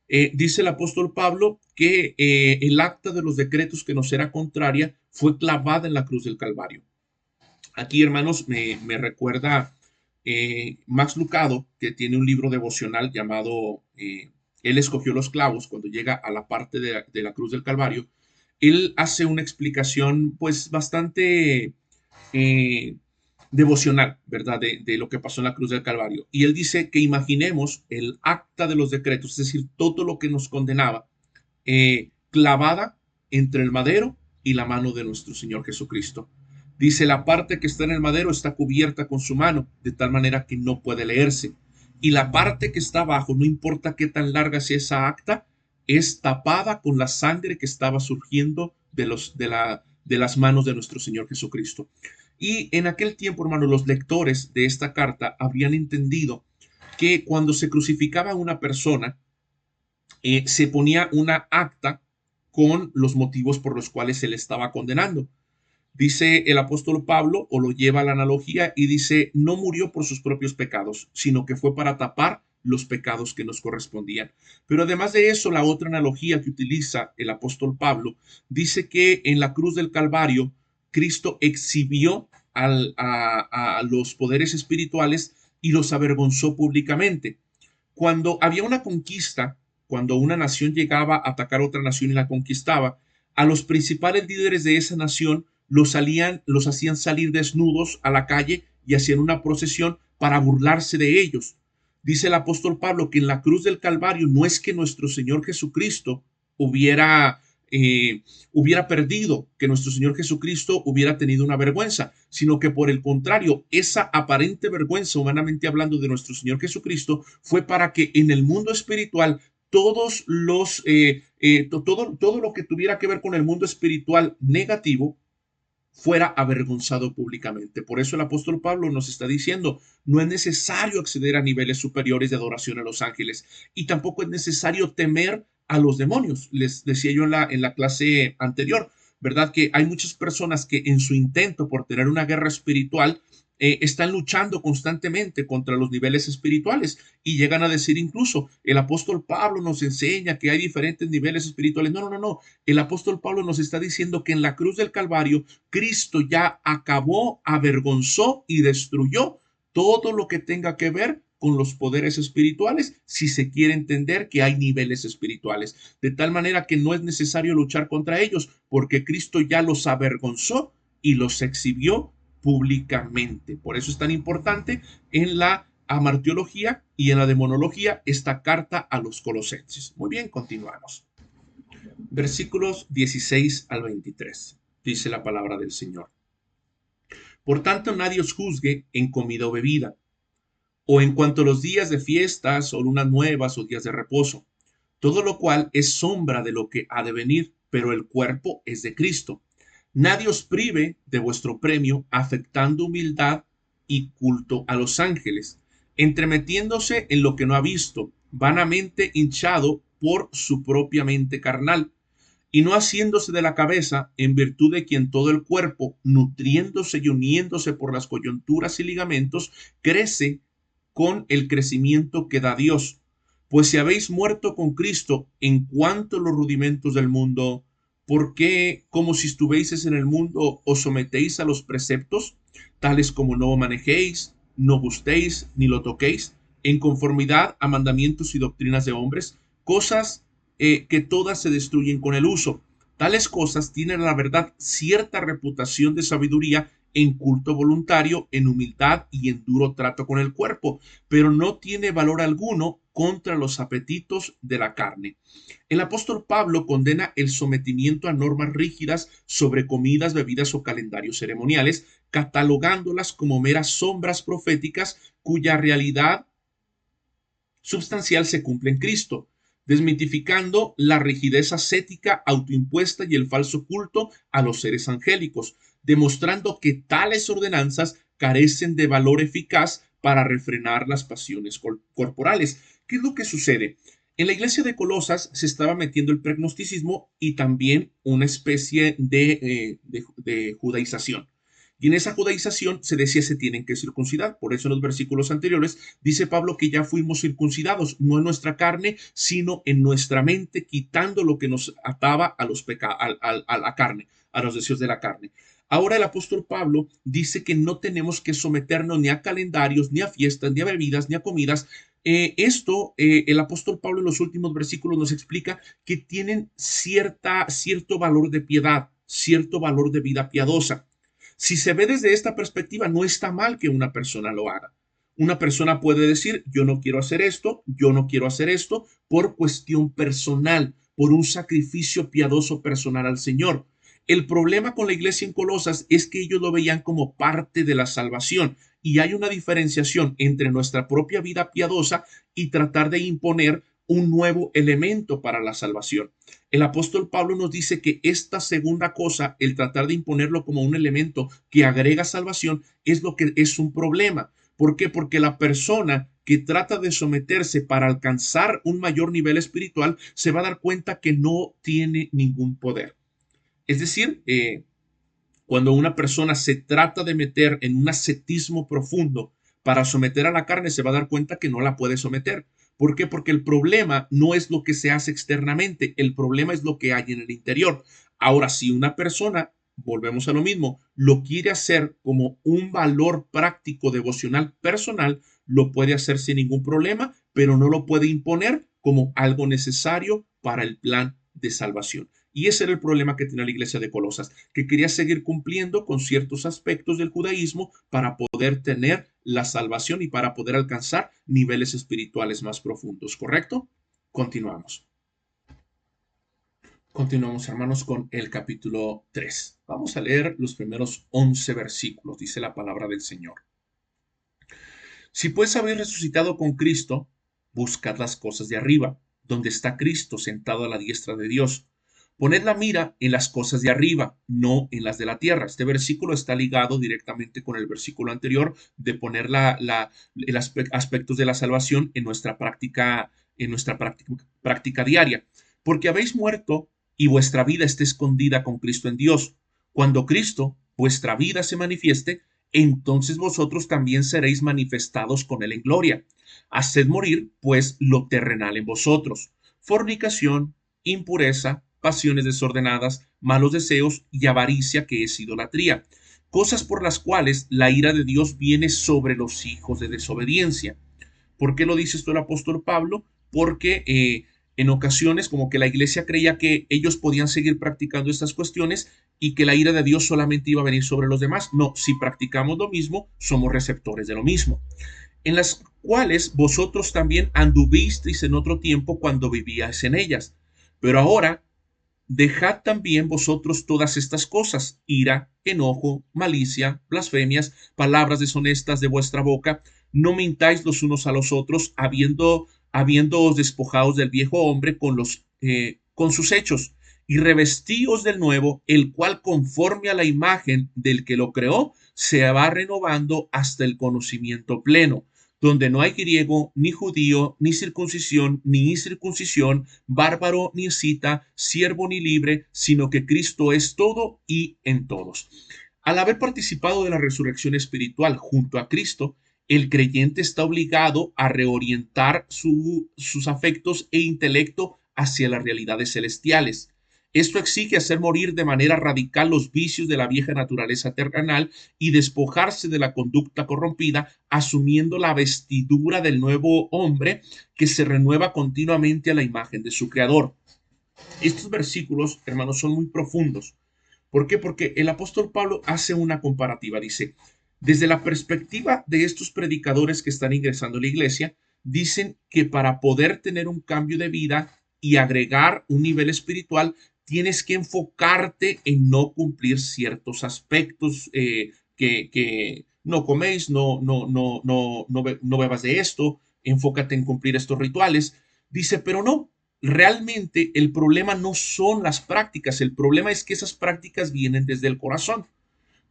Dice el apóstol Pablo que el acta de los decretos que nos era contraria fue clavada en la cruz del Calvario. Aquí, hermanos, me recuerda Max Lucado, que tiene un libro devocional llamado Él escogió los clavos. Cuando llega a la parte de la cruz del Calvario, él hace una explicación pues bastante devocional, ¿verdad? De lo que pasó en la cruz del Calvario. Y él dice que imaginemos el acta de los decretos, es decir, todo lo que nos condenaba, clavada entre el madero y la mano de nuestro Señor Jesucristo. Dice, la parte que está en el madero está cubierta con su mano, de tal manera que no puede leerse. Y la parte que está abajo, no importa qué tan larga sea esa acta, es tapada con la sangre que estaba surgiendo de las manos de nuestro Señor Jesucristo. Y en aquel tiempo, hermano, los lectores de esta carta habrían entendido que cuando se crucificaba a una persona, se ponía una acta con los motivos por los cuales se le estaba condenando. Dice el apóstol Pablo, o lo lleva a la analogía, y dice, no murió por sus propios pecados, sino que fue para tapar los pecados que nos correspondían. Pero además de eso, la otra analogía que utiliza el apóstol Pablo dice que en la cruz del Calvario, Cristo exhibió a los poderes espirituales y los avergonzó públicamente. Cuando había una conquista, cuando una nación llegaba a atacar a otra nación y la conquistaba, a los principales líderes de esa nación los hacían salir desnudos a la calle y hacían una procesión para burlarse de ellos. Dice el apóstol Pablo que en la cruz del Calvario no es que nuestro Señor Jesucristo hubiera, hubiera perdido, que nuestro Señor Jesucristo hubiera tenido una vergüenza, sino que por el contrario, esa aparente vergüenza, humanamente hablando, de nuestro Señor Jesucristo, fue para que en el mundo espiritual todo lo que tuviera que ver con el mundo espiritual negativo fuera avergonzado públicamente. Por eso el apóstol Pablo nos está diciendo, no es necesario acceder a niveles superiores de adoración a los ángeles y tampoco es necesario temer a los demonios. Les decía yo en la clase anterior, ¿verdad? Que hay muchas personas que en su intento por tener una guerra espiritual, están luchando constantemente contra los niveles espirituales y llegan a decir incluso, el apóstol Pablo nos enseña que hay diferentes niveles espirituales. No, no, no, no. El apóstol Pablo nos está diciendo que en la cruz del Calvario, Cristo ya acabó, avergonzó y destruyó todo lo que tenga que ver con los poderes espirituales, si se quiere entender que hay niveles espirituales, de tal manera que no es necesario luchar contra ellos, porque Cristo ya los avergonzó y los exhibió públicamente. Por eso es tan importante en la amartiología y en la demonología esta carta a los colosenses. Muy bien, continuamos. Versículos 16 al 23. Dice la palabra del Señor. Por tanto, nadie os juzgue en comida o bebida, o en cuanto a los días de fiestas, o lunas nuevas, o días de reposo, todo lo cual es sombra de lo que ha de venir, pero el cuerpo es de Cristo. Nadie os prive de vuestro premio, afectando humildad y culto a los ángeles, entremetiéndose en lo que no ha visto, vanamente hinchado por su propia mente carnal, y no haciéndose de la cabeza, en virtud de quien todo el cuerpo, nutriéndose y uniéndose por las coyunturas y ligamentos, crece con el crecimiento que da Dios. Pues si habéis muerto con Cristo en cuanto a los rudimentos del mundo, ¿por qué, como si estuvieseis en el mundo, os sometéis a los preceptos, tales como no manejéis, no gustéis, ni lo toquéis, en conformidad a mandamientos y doctrinas de hombres, cosas que todas se destruyen con el uso? Tales cosas tienen, la verdad, cierta reputación de sabiduría en culto voluntario, en humildad y en duro trato con el cuerpo, pero no tiene valor alguno contra los apetitos de la carne. El apóstol Pablo condena el sometimiento a normas rígidas sobre comidas, bebidas o calendarios ceremoniales, catalogándolas como meras sombras proféticas cuya realidad substancial se cumple en Cristo, desmitificando la rigidez ascética autoimpuesta y el falso culto a los seres angélicos, demostrando que tales ordenanzas carecen de valor eficaz para refrenar las pasiones corporales. ¿Qué es lo que sucede? En la iglesia de Colosas se estaba metiendo el pregnosticismo y también una especie de judaización. Y en esa judaización se decía se tienen que circuncidar. Por eso en los versículos anteriores dice Pablo que ya fuimos circuncidados, no en nuestra carne, sino en nuestra mente, quitando lo que nos ataba a, a la carne, a los deseos de la carne. Ahora el apóstol Pablo dice que no tenemos que someternos ni a calendarios, ni a fiestas, ni a bebidas, ni a comidas. El apóstol Pablo en los últimos versículos nos explica que tienen cierto valor de piedad, cierto valor de vida piadosa. Si se ve desde esta perspectiva, no está mal que una persona lo haga. Una persona puede decir, yo no quiero hacer esto, yo no quiero hacer esto, por cuestión personal, por un sacrificio piadoso personal al Señor. El problema con la iglesia en Colosas es que ellos lo veían como parte de la salvación y hay una diferenciación entre nuestra propia vida piadosa y tratar de imponer un nuevo elemento para la salvación. El apóstol Pablo nos dice que esta segunda cosa, el tratar de imponerlo como un elemento que agrega salvación, es lo que es un problema. ¿Por qué? Porque la persona que trata de someterse para alcanzar un mayor nivel espiritual se va a dar cuenta que no tiene ningún poder. Es decir, cuando una persona se trata de meter en un ascetismo profundo para someter a la carne, se va a dar cuenta que no la puede someter. ¿Por qué? Porque el problema no es lo que se hace externamente, el problema es lo que hay en el interior. Ahora, si una persona, volvemos a lo mismo, lo quiere hacer como un valor práctico devocional personal, lo puede hacer sin ningún problema, pero no lo puede imponer como algo necesario para el plan de salvación. Y ese era el problema que tenía la iglesia de Colosas, que quería seguir cumpliendo con ciertos aspectos del judaísmo para poder tener la salvación y para poder alcanzar niveles espirituales más profundos, ¿correcto? Continuamos. Continuamos, hermanos, con el capítulo 3. Vamos a leer los primeros 11 versículos, dice la palabra del Señor. Si pues habéis resucitado con Cristo, buscad las cosas de arriba, donde está Cristo sentado a la diestra de Dios. Poned la mira en las cosas de arriba, no en las de la tierra. Este versículo está ligado directamente con el versículo anterior de poner aspectos de la salvación en nuestra práctica diaria. Porque habéis muerto y vuestra vida está escondida con Cristo en Dios. Cuando Cristo, vuestra vida, se manifieste, entonces vosotros también seréis manifestados con él en gloria. Haced morir, pues, lo terrenal en vosotros: fornicación, impureza, pasiones desordenadas, malos deseos y avaricia, que es idolatría, cosas por las cuales la ira de Dios viene sobre los hijos de desobediencia. ¿Por qué lo dice esto el apóstol Pablo? Porque en ocasiones como que la iglesia creía que ellos podían seguir practicando estas cuestiones y que la ira de Dios solamente iba a venir sobre los demás. No, si practicamos lo mismo, somos receptores de lo mismo. En las cuales vosotros también anduvisteis en otro tiempo cuando vivíais en ellas. Pero ahora dejad también vosotros todas estas cosas: ira, enojo, malicia, blasfemias, palabras deshonestas de vuestra boca. No mintáis los unos a los otros, habiéndoos despojados del viejo hombre con sus hechos, y revestíos del nuevo, el cual, conforme a la imagen del que lo creó, se va renovando hasta el conocimiento pleno, donde no hay griego, ni judío, ni circuncisión, ni incircuncisión, bárbaro, ni escita, siervo, ni libre, sino que Cristo es todo y en todos. Al haber participado de la resurrección espiritual junto a Cristo, el creyente está obligado a reorientar sus afectos e intelecto hacia las realidades celestiales. Esto exige hacer morir de manera radical los vicios de la vieja naturaleza terrenal y despojarse de la conducta corrompida, asumiendo la vestidura del nuevo hombre que se renueva continuamente a la imagen de su creador. Estos versículos, hermanos, son muy profundos. ¿Por qué? Porque el apóstol Pablo hace una comparativa. Dice, desde la perspectiva de estos predicadores que están ingresando a la iglesia, dicen que para poder tener un cambio de vida y agregar un nivel espiritual, tienes que enfocarte en no cumplir ciertos aspectos que no coméis, no bebas de esto, enfócate en cumplir estos rituales. Dice, pero no, realmente el problema no son las prácticas, el problema es que esas prácticas vienen desde el corazón.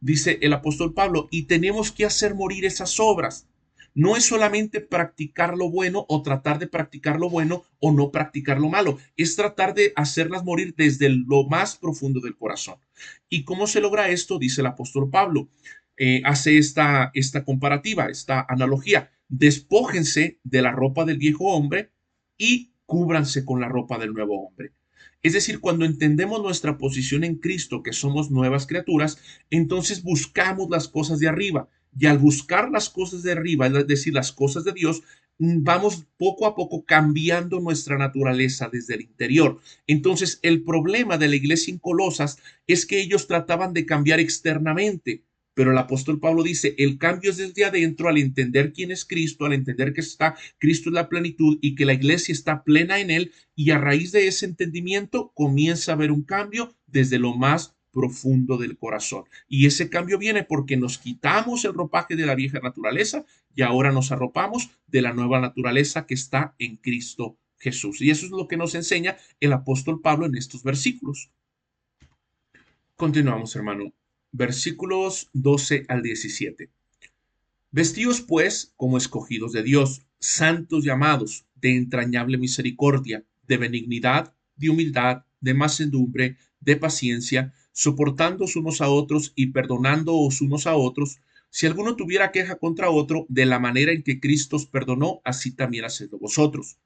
Dice el apóstol Pablo, y tenemos que hacer morir esas obras. No es solamente practicar lo bueno o tratar de practicar lo bueno o no practicar lo malo, es tratar de hacerlas morir desde lo más profundo del corazón. ¿Y cómo se logra esto? Dice el apóstol Pablo. Hace esta comparativa, esta analogía. Despójense de la ropa del viejo hombre y cúbranse con la ropa del nuevo hombre. Es decir, cuando entendemos nuestra posición en Cristo, que somos nuevas criaturas, entonces buscamos las cosas de arriba. Y al buscar las cosas de arriba, es decir, las cosas de Dios, vamos poco a poco cambiando nuestra naturaleza desde el interior. Entonces, el problema de la iglesia en Colosas es que ellos trataban de cambiar externamente. Pero el apóstol Pablo dice, el cambio es desde adentro al entender quién es Cristo, al entender que Cristo es la plenitud y que la iglesia está plena en él, y a raíz de ese entendimiento comienza a haber un cambio desde lo más profundo del corazón. Y ese cambio viene porque nos quitamos el ropaje de la vieja naturaleza y ahora nos arropamos de la nueva naturaleza que está en Cristo Jesús. Y eso es lo que nos enseña el apóstol Pablo en estos versículos. Continuamos, hermano. Versículos 12 al 17. Vestíos pues como escogidos de Dios, santos llamados, de entrañable misericordia, de benignidad, de humildad, de mansedumbre, de paciencia, soportándoos unos a otros y perdonándoos unos a otros, si alguno tuviera queja contra otro, de la manera en que Cristo os perdonó, así también hacedlo vosotros.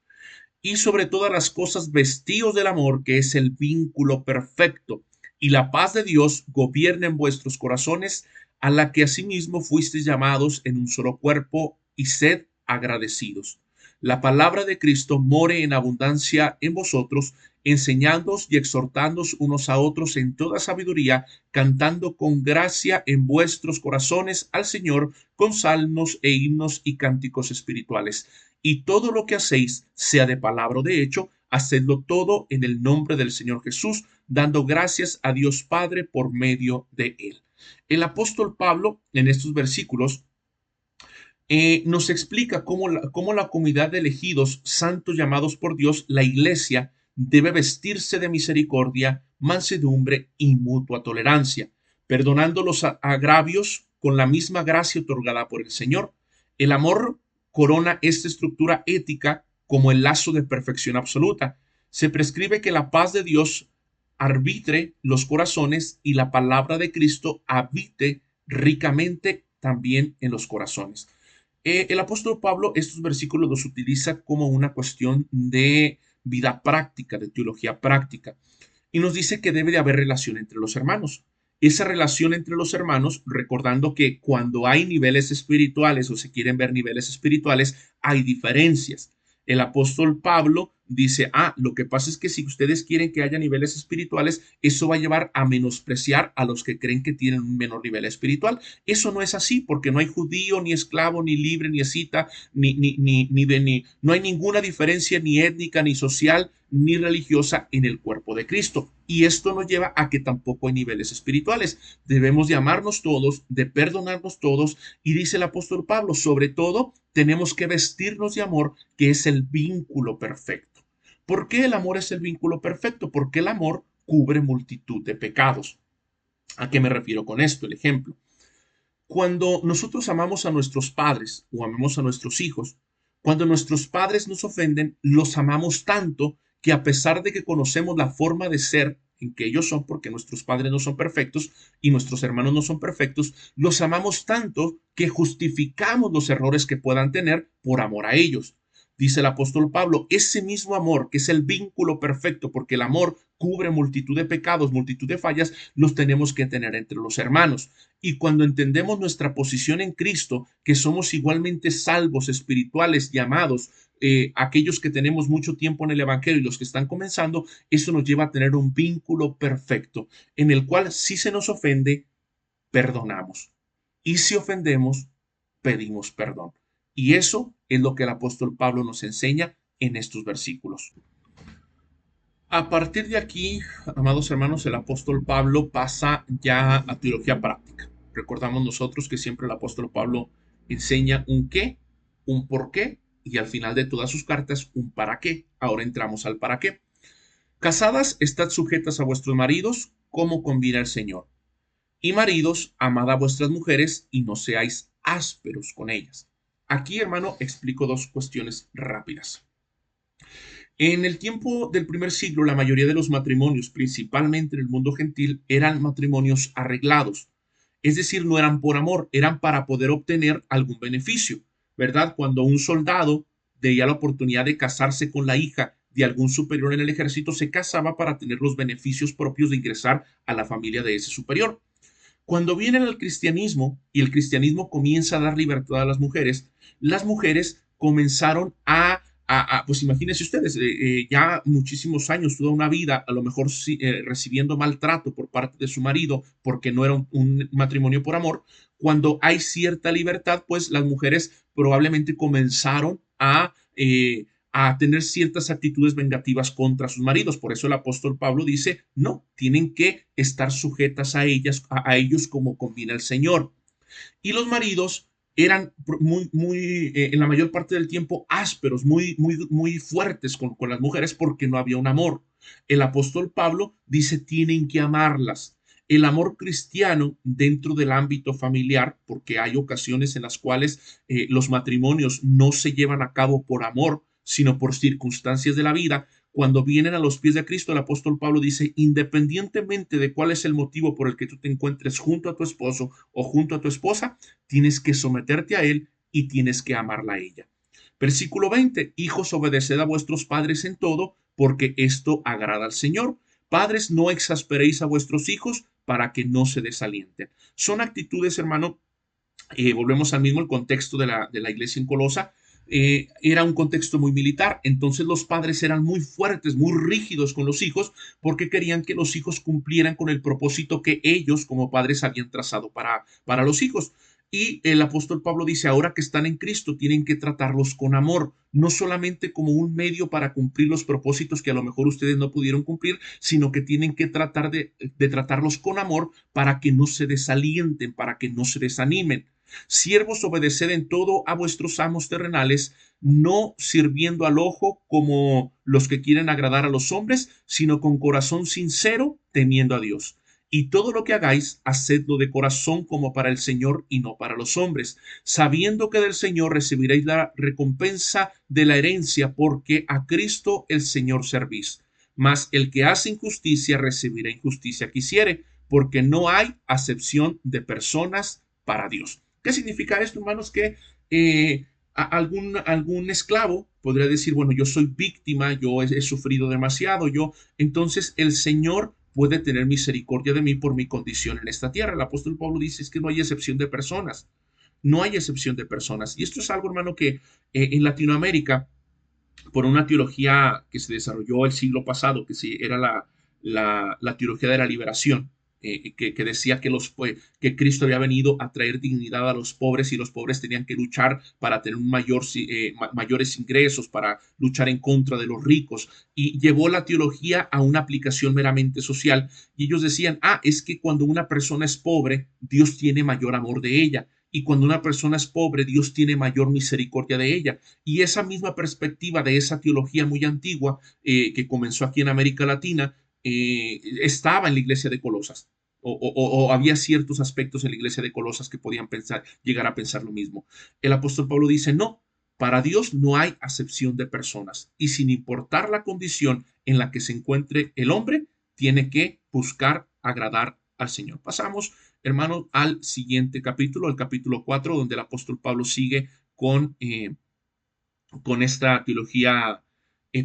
Y sobre todas las cosas vestíos del amor, que es el vínculo perfecto, y la paz de Dios gobierna en vuestros corazones, a la que asimismo fuisteis llamados en un solo cuerpo, y sed agradecidos. La palabra de Cristo more en abundancia en vosotros, enseñándoos y exhortándoos unos a otros en toda sabiduría, cantando con gracia en vuestros corazones al Señor con salmos e himnos y cánticos espirituales. Y todo lo que hacéis, sea de palabra o de hecho, hacedlo todo en el nombre del Señor Jesús, dando gracias a Dios Padre por medio de él. El apóstol Pablo en estos versículos nos explica cómo la comunidad de elegidos, santos llamados por Dios, la iglesia, debe vestirse de misericordia, mansedumbre y mutua tolerancia, perdonando los agravios con la misma gracia otorgada por el Señor. El amor corona esta estructura ética como el lazo de perfección absoluta. Se prescribe que la paz de Dios arbitre los corazones y la palabra de Cristo habite ricamente también en los corazones. El apóstol Pablo estos versículos los utiliza como una cuestión de vida práctica, de teología práctica, y nos dice que debe de haber relación entre los hermanos. Esa relación entre los hermanos, recordando que cuando hay niveles espirituales o se quieren ver niveles espirituales, hay diferencias. El apóstol Pablo dice, lo que pasa es que si ustedes quieren que haya niveles espirituales, eso va a llevar a menospreciar a los que creen que tienen un menor nivel espiritual. Eso no es así, porque no hay judío, ni esclavo, ni libre, ni escita, no hay ninguna diferencia ni étnica, ni social, ni religiosa en el cuerpo de Cristo. Y esto nos lleva a que tampoco hay niveles espirituales. Debemos de amarnos todos, de perdonarnos todos. Y dice el apóstol Pablo, sobre todo, tenemos que vestirnos de amor, que es el vínculo perfecto. ¿Por qué el amor es el vínculo perfecto? Porque el amor cubre multitud de pecados. ¿A qué me refiero con esto? El ejemplo. Cuando nosotros amamos a nuestros padres o amamos a nuestros hijos, cuando nuestros padres nos ofenden, los amamos tanto que a pesar de que conocemos la forma de ser en que ellos son, porque nuestros padres no son perfectos y nuestros hermanos no son perfectos, los amamos tanto que justificamos los errores que puedan tener por amor a ellos. Dice el apóstol Pablo, ese mismo amor que es el vínculo perfecto, porque el amor cubre multitud de pecados, multitud de fallas, los tenemos que tener entre los hermanos. Y cuando entendemos nuestra posición en Cristo, que somos igualmente salvos, espirituales, llamados, aquellos que tenemos mucho tiempo en el Evangelio y los que están comenzando, eso nos lleva a tener un vínculo perfecto, en el cual si se nos ofende, perdonamos. Y si ofendemos, pedimos perdón. Y eso es lo que el apóstol Pablo nos enseña en estos versículos. A partir de aquí, amados hermanos, el apóstol Pablo pasa ya a teología práctica. Recordamos nosotros que siempre el apóstol Pablo enseña un qué, un por qué y al final de todas sus cartas un para qué. Ahora entramos al para qué. Casadas, estad sujetas a vuestros maridos como conviene al Señor. Y maridos, amad a vuestras mujeres y no seáis ásperos con ellas. Aquí, hermano, explico dos cuestiones rápidas. En el tiempo del primer siglo, la mayoría de los matrimonios, principalmente en el mundo gentil, eran matrimonios arreglados. Es decir, no eran por amor, eran para poder obtener algún beneficio, ¿verdad? Cuando un soldado tenía la oportunidad de casarse con la hija de algún superior en el ejército, se casaba para tener los beneficios propios de ingresar a la familia de ese superior. Cuando viene el cristianismo y el cristianismo comienza a dar libertad a las mujeres comenzaron pues imagínense ustedes, ya muchísimos años, toda una vida, a lo mejor recibiendo maltrato por parte de su marido porque no era un matrimonio por amor. Cuando hay cierta libertad, pues las mujeres probablemente comenzaron a tener ciertas actitudes vengativas contra sus maridos. Por eso el apóstol Pablo dice, no, tienen que estar sujetas a ellas, a ellos como conviene al Señor. Y los maridos eran en la mayor parte del tiempo ásperos, muy fuertes con las mujeres porque no había un amor. El apóstol Pablo dice, tienen que amarlas. El amor cristiano dentro del ámbito familiar, porque hay ocasiones en las cuales los matrimonios no se llevan a cabo por amor, sino por circunstancias de la vida. Cuando vienen a los pies de Cristo, el apóstol Pablo dice, independientemente de cuál es el motivo por el que tú te encuentres junto a tu esposo o junto a tu esposa, tienes que someterte a él y tienes que amarla a ella. Versículo 20, hijos, obedeced a vuestros padres en todo, porque esto agrada al Señor. Padres, no exasperéis a vuestros hijos para que no se desalienten. Son actitudes, hermano, volvemos al mismo el contexto de la iglesia en Colosa. Era un contexto muy militar, entonces los padres eran muy fuertes, muy rígidos con los hijos, porque querían que los hijos cumplieran con el propósito que ellos como padres habían trazado para los hijos. Y el apóstol Pablo dice, ahora que están en Cristo, tienen que tratarlos con amor, no solamente como un medio para cumplir los propósitos que a lo mejor ustedes no pudieron cumplir, sino que tienen que tratar de tratarlos con amor para que no se desalienten, para que no se desanimen. Siervos, obedeced en todo a vuestros amos terrenales, no sirviendo al ojo como los que quieren agradar a los hombres, sino con corazón sincero, temiendo a Dios. Y todo lo que hagáis, hacedlo de corazón como para el Señor y no para los hombres, sabiendo que del Señor recibiréis la recompensa de la herencia, porque a Cristo el Señor servís. Mas el que hace injusticia recibirá injusticia que hiciere, porque no hay acepción de personas para Dios. ¿Qué significa esto, hermanos? Que algún esclavo podría decir, bueno, yo soy víctima, yo he sufrido demasiado, entonces el Señor puede tener misericordia de mí por mi condición en esta tierra. El apóstol Pablo dice es que no hay excepción de personas, no hay excepción de personas. Y esto es algo, hermano, que en Latinoamérica, por una teología que se desarrolló el siglo pasado, era la teología de la liberación, que decía que Cristo había venido a traer dignidad a los pobres y los pobres tenían que luchar para tener mayores ingresos, para luchar en contra de los ricos, y llevó la teología a una aplicación meramente social. Y ellos decían, es que cuando una persona es pobre, Dios tiene mayor amor de ella. Y cuando una persona es pobre, Dios tiene mayor misericordia de ella. Y esa misma perspectiva de esa teología muy antigua que comenzó aquí en América Latina, estaba en la iglesia de Colosas. O había ciertos aspectos en la iglesia de Colosas que podían llegar a pensar lo mismo. El apóstol Pablo dice, no, para Dios no hay acepción de personas. Y sin importar la condición en la que se encuentre el hombre, tiene que buscar agradar al Señor. Pasamos, hermanos, al siguiente capítulo, el capítulo 4, donde el apóstol Pablo sigue con esta teología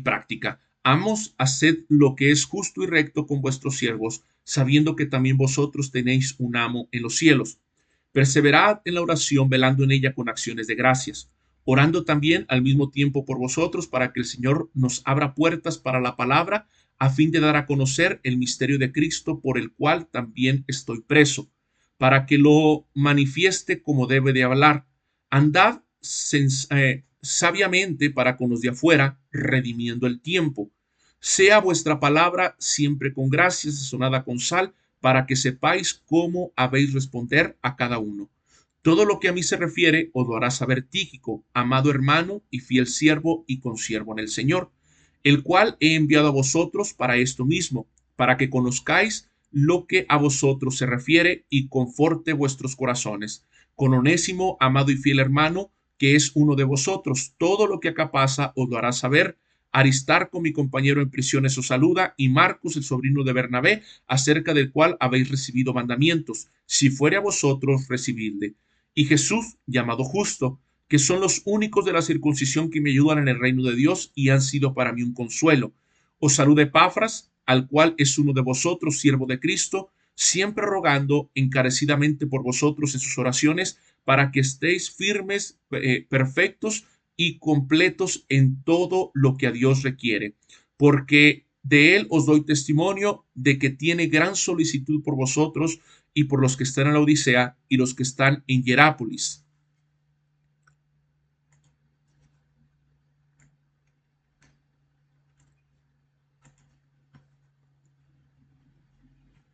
práctica. Amos, haced lo que es justo y recto con vuestros siervos, sabiendo que también vosotros tenéis un amo en los cielos. Perseverad en la oración, velando en ella con acciones de gracias, orando también al mismo tiempo por vosotros, para que el Señor nos abra puertas para la palabra, a fin de dar a conocer el misterio de Cristo, por el cual también estoy preso, para que lo manifieste como debe de hablar. Andad sabiamente para con los de afuera, redimiendo el tiempo. Sea vuestra palabra siempre con gracia, sazonada con sal, para que sepáis cómo habéis responder a cada uno. Todo lo que a mí se refiere os lo hará saber Tíquico, amado hermano y fiel siervo y consiervo en el Señor, el cual he enviado a vosotros para esto mismo, para que conozcáis lo que a vosotros se refiere y conforte vuestros corazones. Con Onésimo, amado y fiel hermano, que es uno de vosotros, todo lo que acá pasa os lo hará saber. Aristarco, mi compañero en prisiones, os saluda, y Marcos, el sobrino de Bernabé, acerca del cual habéis recibido mandamientos. Si fuere a vosotros, recibidle. Y Jesús, llamado Justo, que son los únicos de la circuncisión que me ayudan en el reino de Dios y han sido para mí un consuelo. Os saluda Epafras, al cual es uno de vosotros, siervo de Cristo, siempre rogando encarecidamente por vosotros en sus oraciones, para que estéis firmes, perfectos y completos en todo lo que a Dios requiere, porque de él os doy testimonio de que tiene gran solicitud por vosotros y por los que están en la Odisea y los que están en Hierápolis.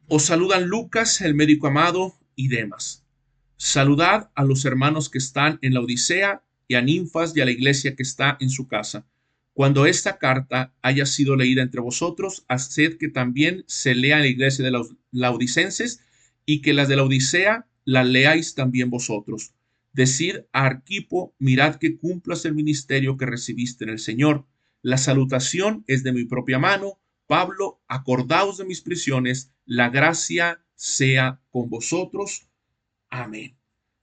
Os saludan Lucas, el médico amado, y Demas. Saludad a los hermanos que están en la Odisea y a Ninfas y a la iglesia que está en su casa. Cuando esta carta haya sido leída entre vosotros, haced que también se lea en la iglesia de los laodicenses y que las de la Odisea la leáis también vosotros. Decid a Arquipo, mirad que cumplas el ministerio que recibiste en el Señor. La salutación es de mi propia mano. Pablo, acordaos de mis prisiones, la gracia sea con vosotros. Amén.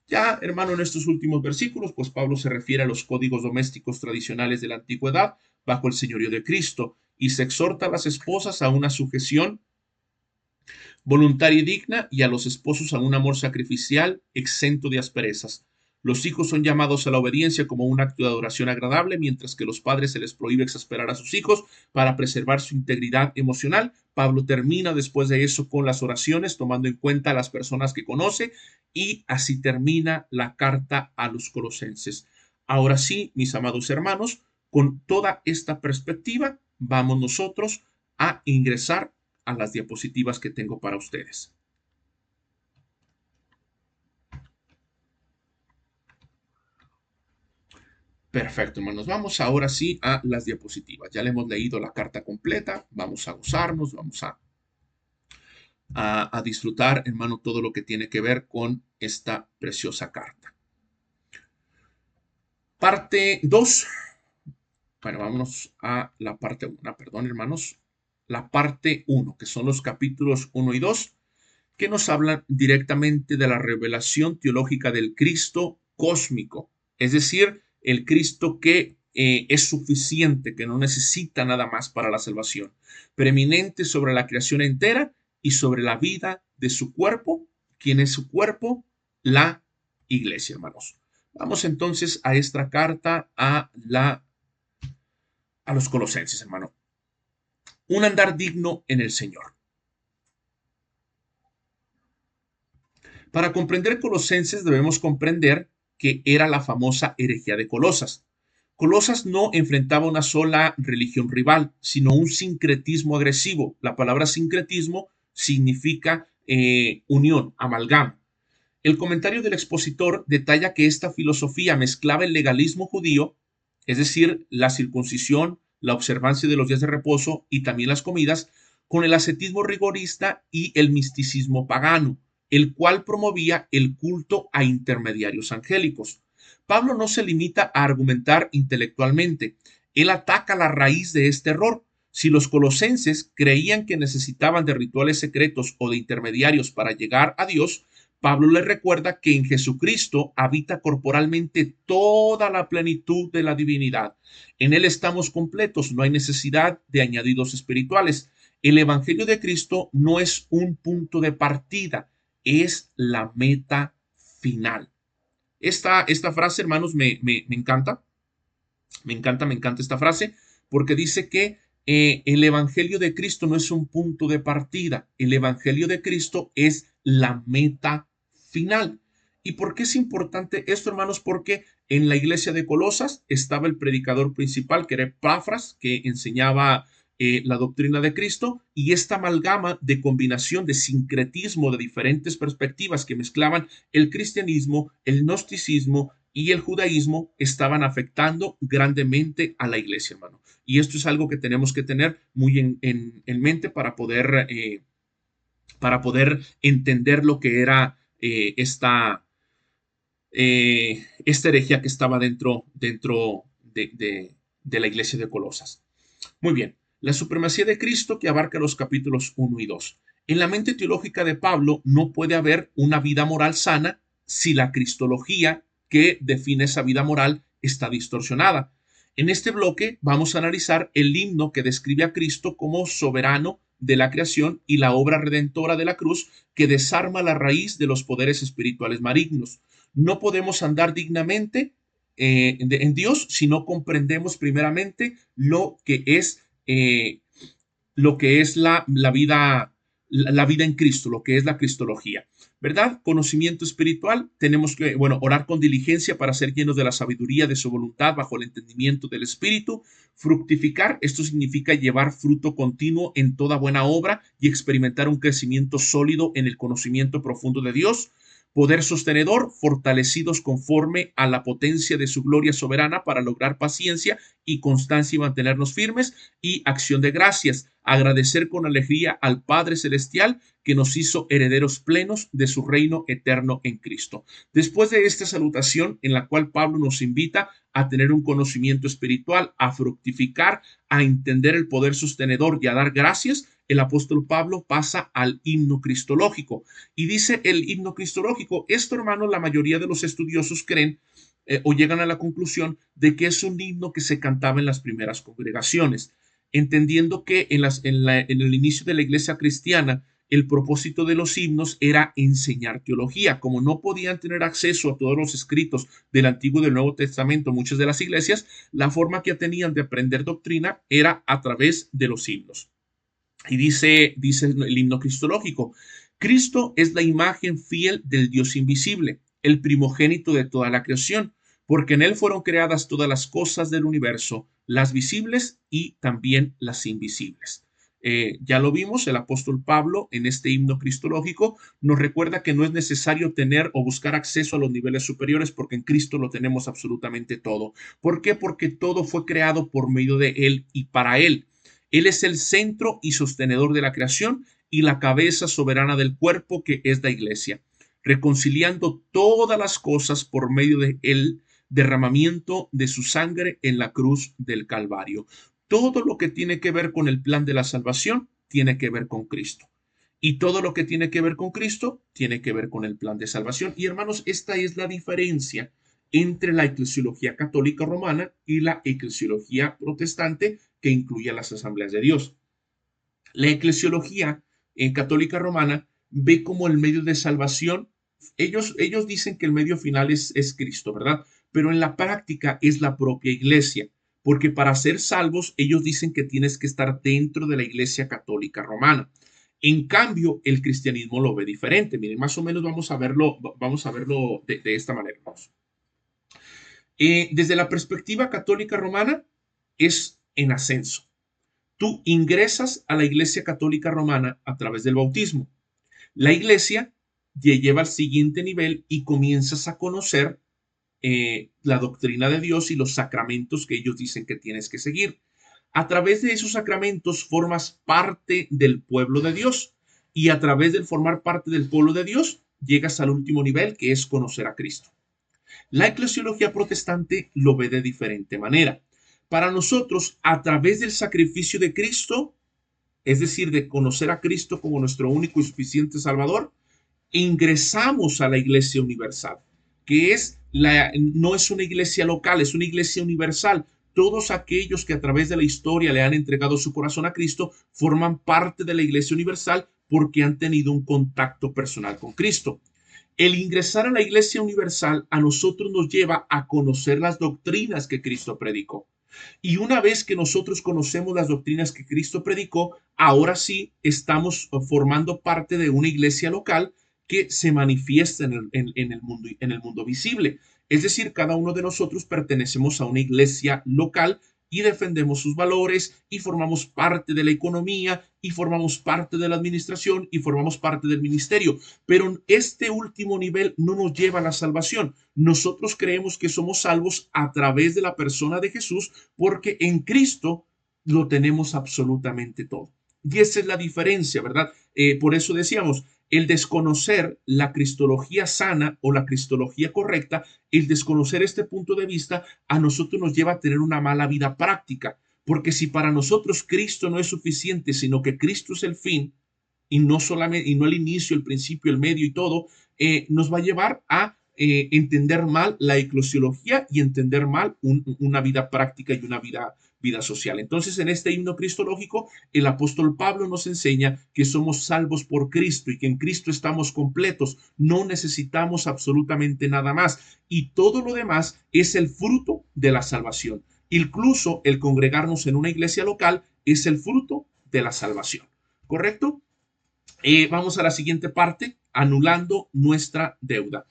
Ya, hermano, en estos últimos versículos, pues Pablo se refiere a los códigos domésticos tradicionales de la antigüedad bajo el señorío de Cristo y se exhorta a las esposas a una sujeción voluntaria y digna, y a los esposos a un amor sacrificial exento de asperezas. Los hijos son llamados a la obediencia como un acto de adoración agradable, mientras que a los padres se les prohíbe exasperar a sus hijos para preservar su integridad emocional. Pablo termina después de eso con las oraciones, tomando en cuenta a las personas que conoce, y así termina la carta a los colosenses. Ahora sí, mis amados hermanos, con toda esta perspectiva, vamos nosotros a ingresar a las diapositivas que tengo para ustedes. Perfecto, hermanos. Vamos ahora sí a las diapositivas. Ya le hemos leído la carta completa. Vamos a gozarnos, vamos a disfrutar, hermano, todo lo que tiene que ver con esta preciosa carta. Parte 2. Bueno, vámonos a la parte 1. Perdón, hermanos. La parte 1, que son los capítulos 1 y 2, que nos hablan directamente de la revelación teológica del Cristo cósmico, es decir, el Cristo que es suficiente, que no necesita nada más para la salvación, preeminente sobre la creación entera y sobre la vida de su cuerpo. ¿Quién es su cuerpo? La iglesia, hermanos. Vamos entonces a esta carta a los colosenses, hermano. Un andar digno en el Señor. Para comprender Colosenses debemos comprender que era la famosa herejía de Colosas. Colosas no enfrentaba una sola religión rival, sino un sincretismo agresivo. La palabra sincretismo significa unión, amalgama. El comentario del expositor detalla que esta filosofía mezclaba el legalismo judío, es decir, la circuncisión, la observancia de los días de reposo y también las comidas, con el ascetismo rigorista y el misticismo pagano, el cual promovía el culto a intermediarios angélicos. Pablo no se limita a argumentar intelectualmente, él ataca la raíz de este error. Si los colosenses creían que necesitaban de rituales secretos o de intermediarios para llegar a Dios, Pablo les recuerda que en Jesucristo habita corporalmente toda la plenitud de la divinidad. En Él estamos completos, no hay necesidad de añadidos espirituales. El Evangelio de Cristo no es un punto de partida, es la meta final. Esta frase, hermanos, me encanta. Me encanta esta frase, porque dice que el Evangelio de Cristo no es un punto de partida, el Evangelio de Cristo es la meta final. ¿Y por qué es importante esto, hermanos? Porque en la iglesia de Colosas estaba el predicador principal, que era Epafras, que enseñaba la doctrina de Cristo, y esta amalgama de combinación de sincretismo de diferentes perspectivas que mezclaban el cristianismo, el gnosticismo y el judaísmo estaban afectando grandemente a la iglesia, hermano. Y esto es algo que tenemos que tener muy en mente para poder entender lo que era esta herejía que estaba dentro de la iglesia de Colosas. Muy bien, la supremacía de Cristo que abarca los capítulos 1 y 2. En la mente teológica de Pablo no puede haber una vida moral sana si la cristología que define esa vida moral está distorsionada. En este bloque vamos a analizar el himno que describe a Cristo como soberano de la creación y la obra redentora de la cruz que desarma la raíz de los poderes espirituales malignos. No podemos andar dignamente en Dios si no comprendemos primeramente lo que es la vida, la vida en Cristo, lo que es la cristología. ¿Verdad? Conocimiento espiritual, tenemos que, bueno, orar con diligencia para ser llenos de la sabiduría de su voluntad bajo el entendimiento del Espíritu. Fructificar, esto significa llevar fruto continuo en toda buena obra y experimentar un crecimiento sólido en el conocimiento profundo de Dios. Poder sostenedor, fortalecidos conforme a la potencia de su gloria soberana para lograr paciencia y constancia y mantenernos firmes. Y acción de gracias, agradecer con alegría al Padre Celestial que nos hizo herederos plenos de su reino eterno en Cristo. Después de esta salutación en la cual Pablo nos invita a tener un conocimiento espiritual, a fructificar, a entender el poder sostenedor y a dar gracias, el apóstol Pablo pasa al himno cristológico. Y dice el himno cristológico, esto, hermano, la mayoría de los estudiosos creen o llegan a la conclusión de que es un himno que se cantaba en las primeras congregaciones, entendiendo que en el inicio de la iglesia cristiana el propósito de los himnos era enseñar teología. Como no podían tener acceso a todos los escritos del Antiguo y del Nuevo Testamento, muchas de las iglesias, la forma que tenían de aprender doctrina era a través de los himnos. Y dice el himno cristológico, Cristo es la imagen fiel del Dios invisible, el primogénito de toda la creación, porque en él fueron creadas todas las cosas del universo, las visibles y también las invisibles. Ya lo vimos, el apóstol Pablo en este himno cristológico nos recuerda que no es necesario tener o buscar acceso a los niveles superiores porque en Cristo lo tenemos absolutamente todo. ¿Por qué? Porque todo fue creado por medio de él y para él. Él es el centro y sostenedor de la creación y la cabeza soberana del cuerpo que es la iglesia, reconciliando todas las cosas por medio de él derramamiento de su sangre en la cruz del Calvario. Todo lo que tiene que ver con el plan de la salvación tiene que ver con Cristo. Y todo lo que tiene que ver con Cristo tiene que ver con el plan de salvación. Y hermanos, esta es la diferencia entre la eclesiología católica romana y la eclesiología protestante que incluye a las asambleas de Dios. La eclesiología católica romana ve como el medio de salvación. Ellos dicen que el medio final es Cristo, ¿verdad? Pero en la práctica es la propia iglesia, porque para ser salvos ellos dicen que tienes que estar dentro de la iglesia católica romana. En cambio, el cristianismo lo ve diferente. Miren, más o menos vamos a verlo de esta manera. Desde la perspectiva católica romana, es en ascenso. Tú ingresas a la Iglesia Católica Romana a través del bautismo. La Iglesia te lleva al siguiente nivel y comienzas a conocer la doctrina de Dios y los sacramentos que ellos dicen que tienes que seguir. A través de esos sacramentos formas parte del pueblo de Dios y a través de formar parte del pueblo de Dios llegas al último nivel que es conocer a Cristo. La eclesiología protestante lo ve de diferente manera. Para nosotros, a través del sacrificio de Cristo, es decir, de conocer a Cristo como nuestro único y suficiente Salvador, ingresamos a la iglesia universal, que no es una iglesia local, es una iglesia universal. Todos aquellos que a través de la historia le han entregado su corazón a Cristo forman parte de la iglesia universal porque han tenido un contacto personal con Cristo. El ingresar a la iglesia universal a nosotros nos lleva a conocer las doctrinas que Cristo predicó. Y una vez que nosotros conocemos las doctrinas que Cristo predicó, ahora sí estamos formando parte de una iglesia local que se manifiesta en el mundo visible. Es decir, cada uno de nosotros pertenecemos a una iglesia local y defendemos sus valores y formamos parte de la economía y formamos parte de la administración y formamos parte del ministerio. Pero este último nivel no nos lleva a la salvación. Nosotros creemos que somos salvos a través de la persona de Jesús porque en Cristo lo tenemos absolutamente todo. Y esa es la diferencia, ¿verdad? Por eso decíamos, el desconocer la cristología sana o la cristología correcta, el desconocer este punto de vista, a nosotros nos lleva a tener una mala vida práctica. Porque si para nosotros Cristo no es suficiente, sino que Cristo es el fin, y no solamente, y no el inicio, el principio, el medio y todo, nos va a llevar a entender mal la eclesiología y entender mal una vida práctica y una vida social. Entonces, en este himno cristológico, el apóstol Pablo nos enseña que somos salvos por Cristo y que en Cristo estamos completos, no necesitamos absolutamente nada más y todo lo demás es el fruto de la salvación. Incluso el congregarnos en una iglesia local es el fruto de la salvación. ¿Correcto? Vamos a la siguiente parte, anulando nuestra deuda.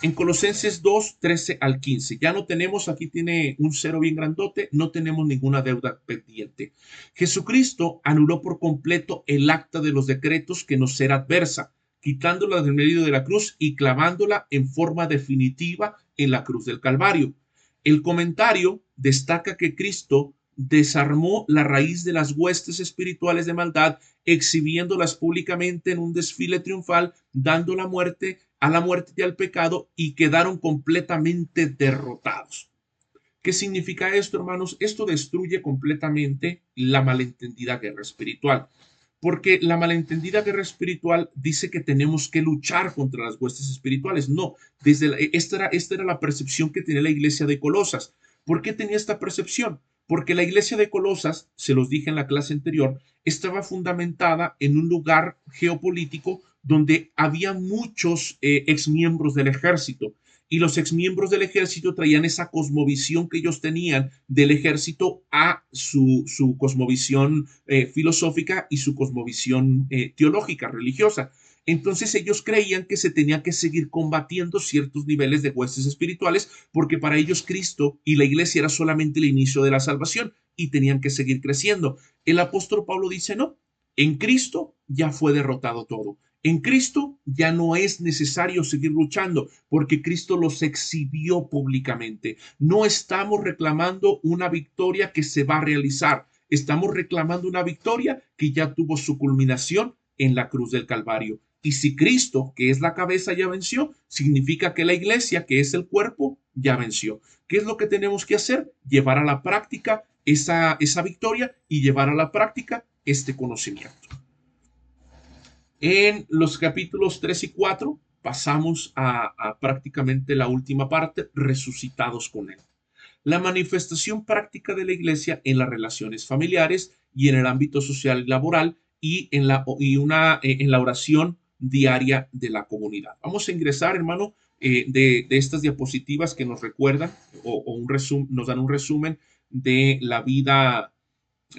En Colosenses 2, 13 al 15, ya no tenemos, aquí tiene un cero bien grandote, no tenemos ninguna deuda pendiente. Jesucristo anuló por completo el acta de los decretos que nos era adversa, quitándola del medio de la cruz y clavándola en forma definitiva en la cruz del Calvario. El comentario destaca que Cristo desarmó la raíz de las huestes espirituales de maldad, exhibiéndolas públicamente en un desfile triunfal, dando la muerte a la muerte y al pecado, y quedaron completamente derrotados. ¿Qué significa esto, hermanos? Esto destruye completamente la malentendida guerra espiritual. Porque la malentendida guerra espiritual dice que tenemos que luchar contra las huestes espirituales. No, esta era la percepción que tenía la iglesia de Colosas. ¿Por qué tenía esta percepción? Porque la iglesia de Colosas, se los dije en la clase anterior, estaba fundamentada en un lugar geopolítico donde había muchos exmiembros del ejército, y los exmiembros del ejército traían esa cosmovisión que ellos tenían del ejército a su cosmovisión filosófica y su cosmovisión teológica, religiosa. Entonces ellos creían que se tenía que seguir combatiendo ciertos niveles de huestes espirituales, porque para ellos Cristo y la iglesia era solamente el inicio de la salvación y tenían que seguir creciendo. El apóstol Pablo dice, no, en Cristo ya fue derrotado todo. En Cristo ya no es necesario seguir luchando porque Cristo los exhibió públicamente. No estamos reclamando una victoria que se va a realizar. Estamos reclamando una victoria que ya tuvo su culminación en la cruz del Calvario. Y si Cristo, que es la cabeza, ya venció, significa que la iglesia, que es el cuerpo, ya venció. ¿Qué es lo que tenemos que hacer? Llevar a la práctica esa victoria y llevar a la práctica este conocimiento. En los capítulos 3 y 4 pasamos a prácticamente la última parte, resucitados con Él. La manifestación práctica de la iglesia en las relaciones familiares y en el ámbito social y laboral en la oración diaria de la comunidad. Vamos a ingresar, hermano, de estas diapositivas que nos recuerdan nos dan un resumen de la vida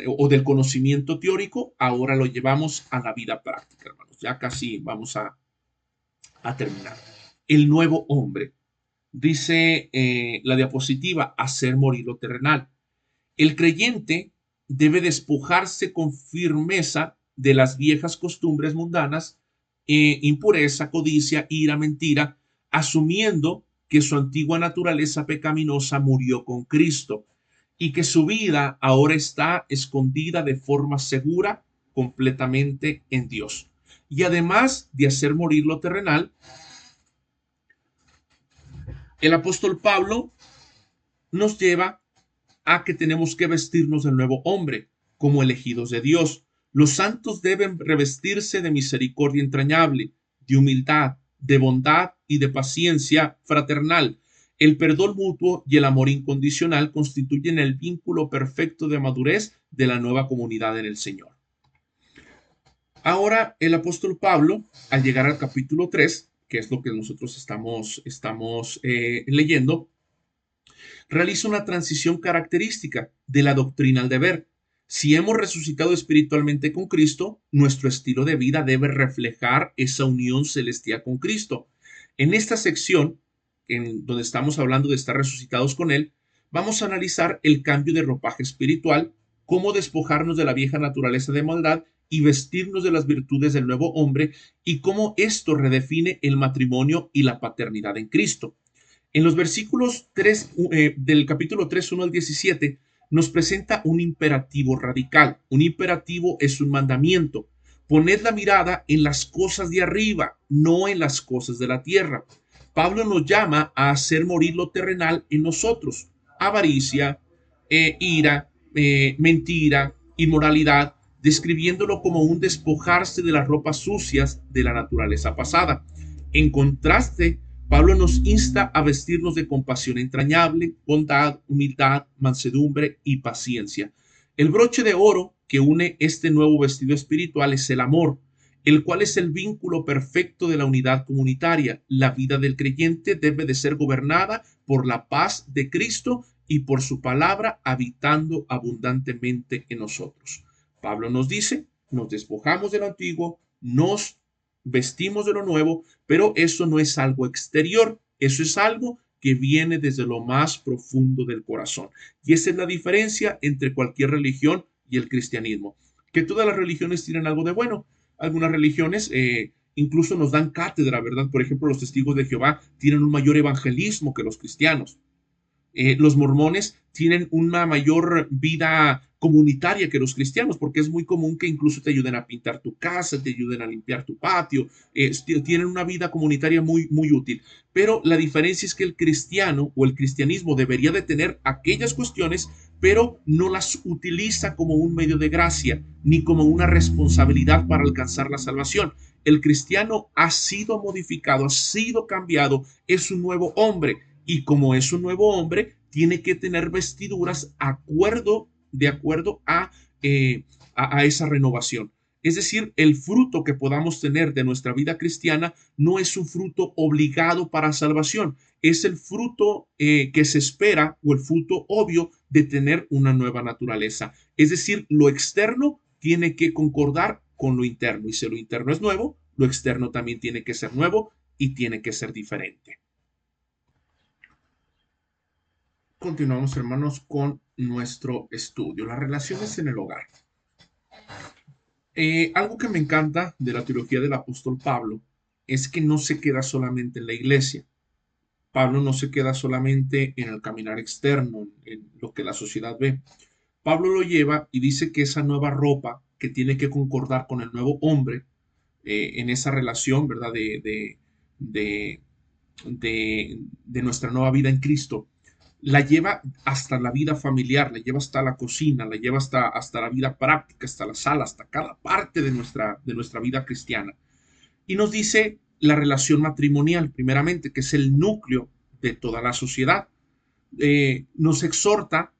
o del conocimiento teórico, ahora lo llevamos a la vida práctica, hermanos. Ya casi vamos a terminar. El nuevo hombre. Dice la diapositiva, hacer morir lo terrenal. El creyente debe despojarse con firmeza de las viejas costumbres mundanas, impureza, codicia, ira, mentira, asumiendo que su antigua naturaleza pecaminosa murió con Cristo y que su vida ahora está escondida de forma segura completamente en Dios. Y además de hacer morir lo terrenal, el apóstol Pablo nos lleva a que tenemos que vestirnos del nuevo hombre como elegidos de Dios. Los santos deben revestirse de misericordia entrañable, de humildad, de bondad y de paciencia fraternal. El perdón mutuo y el amor incondicional constituyen el vínculo perfecto de madurez de la nueva comunidad en el Señor. Ahora el apóstol Pablo, al llegar al capítulo 3, que es lo que nosotros estamos leyendo, realiza una transición característica de la doctrina al deber. Si hemos resucitado espiritualmente con Cristo, nuestro estilo de vida debe reflejar esa unión celestial con Cristo. En esta sección, en donde estamos hablando de estar resucitados con Él, vamos a analizar el cambio de ropaje espiritual, cómo despojarnos de la vieja naturaleza de maldad y vestirnos de las virtudes del nuevo hombre, y cómo esto redefine el matrimonio y la paternidad en Cristo. En los versículos 3, del capítulo 3, 1 al 17, nos presenta un imperativo radical. Un imperativo es un mandamiento. Poned la mirada en las cosas de arriba, no en las cosas de la tierra. Pablo nos llama a hacer morir lo terrenal en nosotros. Avaricia, ira, mentira, inmoralidad, describiéndolo como un despojarse de las ropas sucias de la naturaleza pasada. En contraste, Pablo nos insta a vestirnos de compasión entrañable, bondad, humildad, mansedumbre y paciencia. El broche de oro que une este nuevo vestido espiritual es el amor, el cual es el vínculo perfecto de la unidad comunitaria. La vida del creyente debe de ser gobernada por la paz de Cristo y por su palabra habitando abundantemente en nosotros. Pablo nos dice, nos despojamos de lo antiguo, nos vestimos de lo nuevo, pero eso no es algo exterior, eso es algo que viene desde lo más profundo del corazón. Y esa es la diferencia entre cualquier religión y el cristianismo, que todas las religiones tienen algo de bueno. Algunas religiones incluso nos dan cátedra, ¿verdad? Por ejemplo, los testigos de Jehová tienen un mayor evangelismo que los cristianos. Los mormones tienen una mayor vida comunitaria que los cristianos, porque es muy común que incluso te ayuden a pintar tu casa, te ayuden a limpiar tu patio, tienen una vida comunitaria muy, muy útil. Pero la diferencia es que el cristiano o el cristianismo debería de tener aquellas cuestiones, pero no las utiliza como un medio de gracia, ni como una responsabilidad para alcanzar la salvación. El cristiano ha sido modificado, ha sido cambiado, es un nuevo hombre y como es un nuevo hombre, tiene que tener vestiduras de acuerdo a esa renovación. Es decir, el fruto que podamos tener de nuestra vida cristiana no es un fruto obligado para salvación, es el fruto que se espera o el fruto obvio de tener una nueva naturaleza. Es decir, lo externo tiene que concordar con lo interno y si lo interno es nuevo, lo externo también tiene que ser nuevo y tiene que ser diferente. Continuamos, hermanos, con nuestro estudio, las relaciones en el hogar. Algo que me encanta de la teología del apóstol Pablo es que no se queda solamente en la iglesia. Pablo no se queda solamente en el caminar externo, en lo que la sociedad ve. Pablo lo lleva y dice que esa nueva ropa que tiene que concordar con el nuevo hombre en esa relación, ¿verdad? De, de nuestra nueva vida en Cristo, la lleva hasta la vida familiar, la lleva hasta la cocina, la lleva hasta la vida práctica, hasta la sala, hasta cada parte de nuestra vida cristiana. Y nos dice la relación matrimonial, primeramente, que es el núcleo de toda la sociedad. Nos exhorta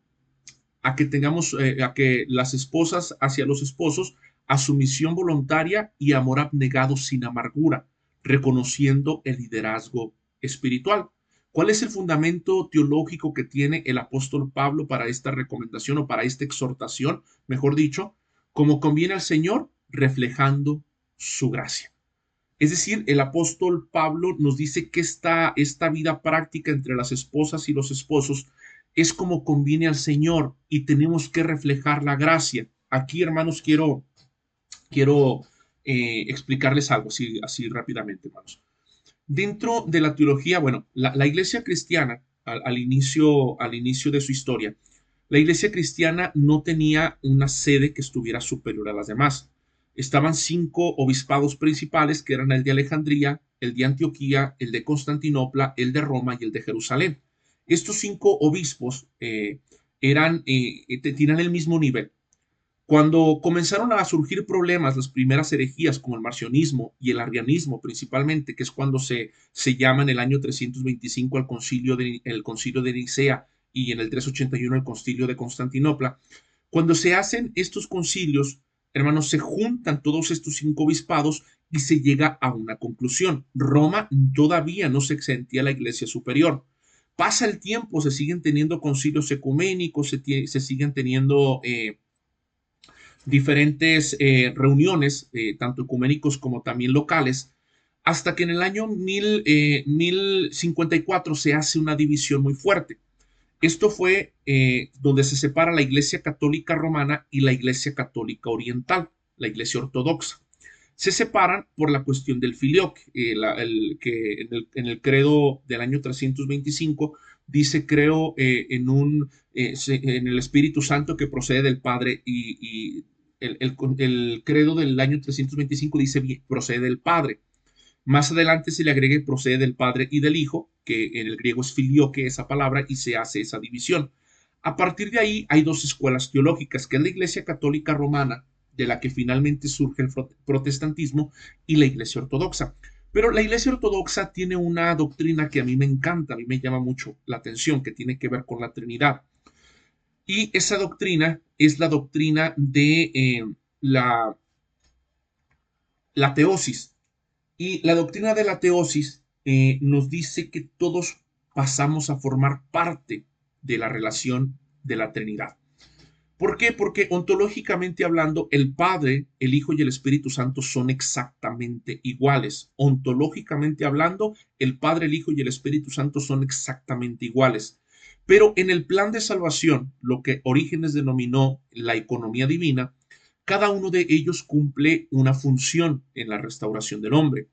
a que tengamos, a que las esposas hacia los esposos, a sumisión voluntaria y amor abnegado sin amargura, reconociendo el liderazgo espiritual. ¿Cuál es el fundamento teológico que tiene el apóstol Pablo para esta recomendación o para esta exhortación, mejor dicho? Como conviene al Señor, reflejando su gracia. Es decir, el apóstol Pablo nos dice que esta vida práctica entre las esposas y los esposos es como conviene al Señor y tenemos que reflejar la gracia. Aquí, hermanos, quiero explicarles algo así rápidamente, hermanos. Dentro de la teología, bueno, la iglesia cristiana, al inicio de su historia, la iglesia cristiana no tenía una sede que estuviera superior a las demás. Estaban 5 obispados principales, que eran el de Alejandría, el de Antioquía, el de Constantinopla, el de Roma y el de Jerusalén. Estos 5 obispos tenían el mismo nivel. Cuando comenzaron a surgir problemas, las primeras herejías como el marcionismo y el arrianismo principalmente, que es cuando se llama en el año 325 el concilio de Nicea y en el 381 el concilio de Constantinopla, cuando se hacen estos concilios, hermanos, se juntan todos estos 5 obispados y se llega a una conclusión. Roma todavía no se exentía a la iglesia superior. Pasa el tiempo, se siguen teniendo concilios ecuménicos, se siguen teniendo diferentes reuniones, tanto ecuménicos como también locales, hasta que en el año 1054 se hace una división muy fuerte. Esto fue donde se separa la Iglesia Católica Romana y la Iglesia Católica Oriental, la Iglesia Ortodoxa. Se separan por la cuestión del filioque, que en el credo del año 325 dice, creo en el Espíritu Santo que procede del Padre y el credo del año 325 dice procede del Padre. Más adelante se le agregue procede del Padre y del Hijo, que en el griego es filioque esa palabra, y se hace esa división. A partir de ahí hay 2 escuelas teológicas, que es la Iglesia Católica Romana, de la que finalmente surge el protestantismo, y la Iglesia Ortodoxa. Pero la Iglesia Ortodoxa tiene una doctrina que a mí me encanta, a mí me llama mucho la atención, que tiene que ver con la Trinidad. Y esa doctrina es la doctrina de la teosis. Y la doctrina de la teosis nos dice que todos pasamos a formar parte de la relación de la Trinidad. ¿Por qué? Porque ontológicamente hablando, el Padre, el Hijo y el Espíritu Santo son exactamente iguales. Ontológicamente hablando, el Padre, el Hijo y el Espíritu Santo son exactamente iguales. Pero en el plan de salvación, lo que Orígenes denominó la economía divina, cada uno de ellos cumple una función en la restauración del hombre.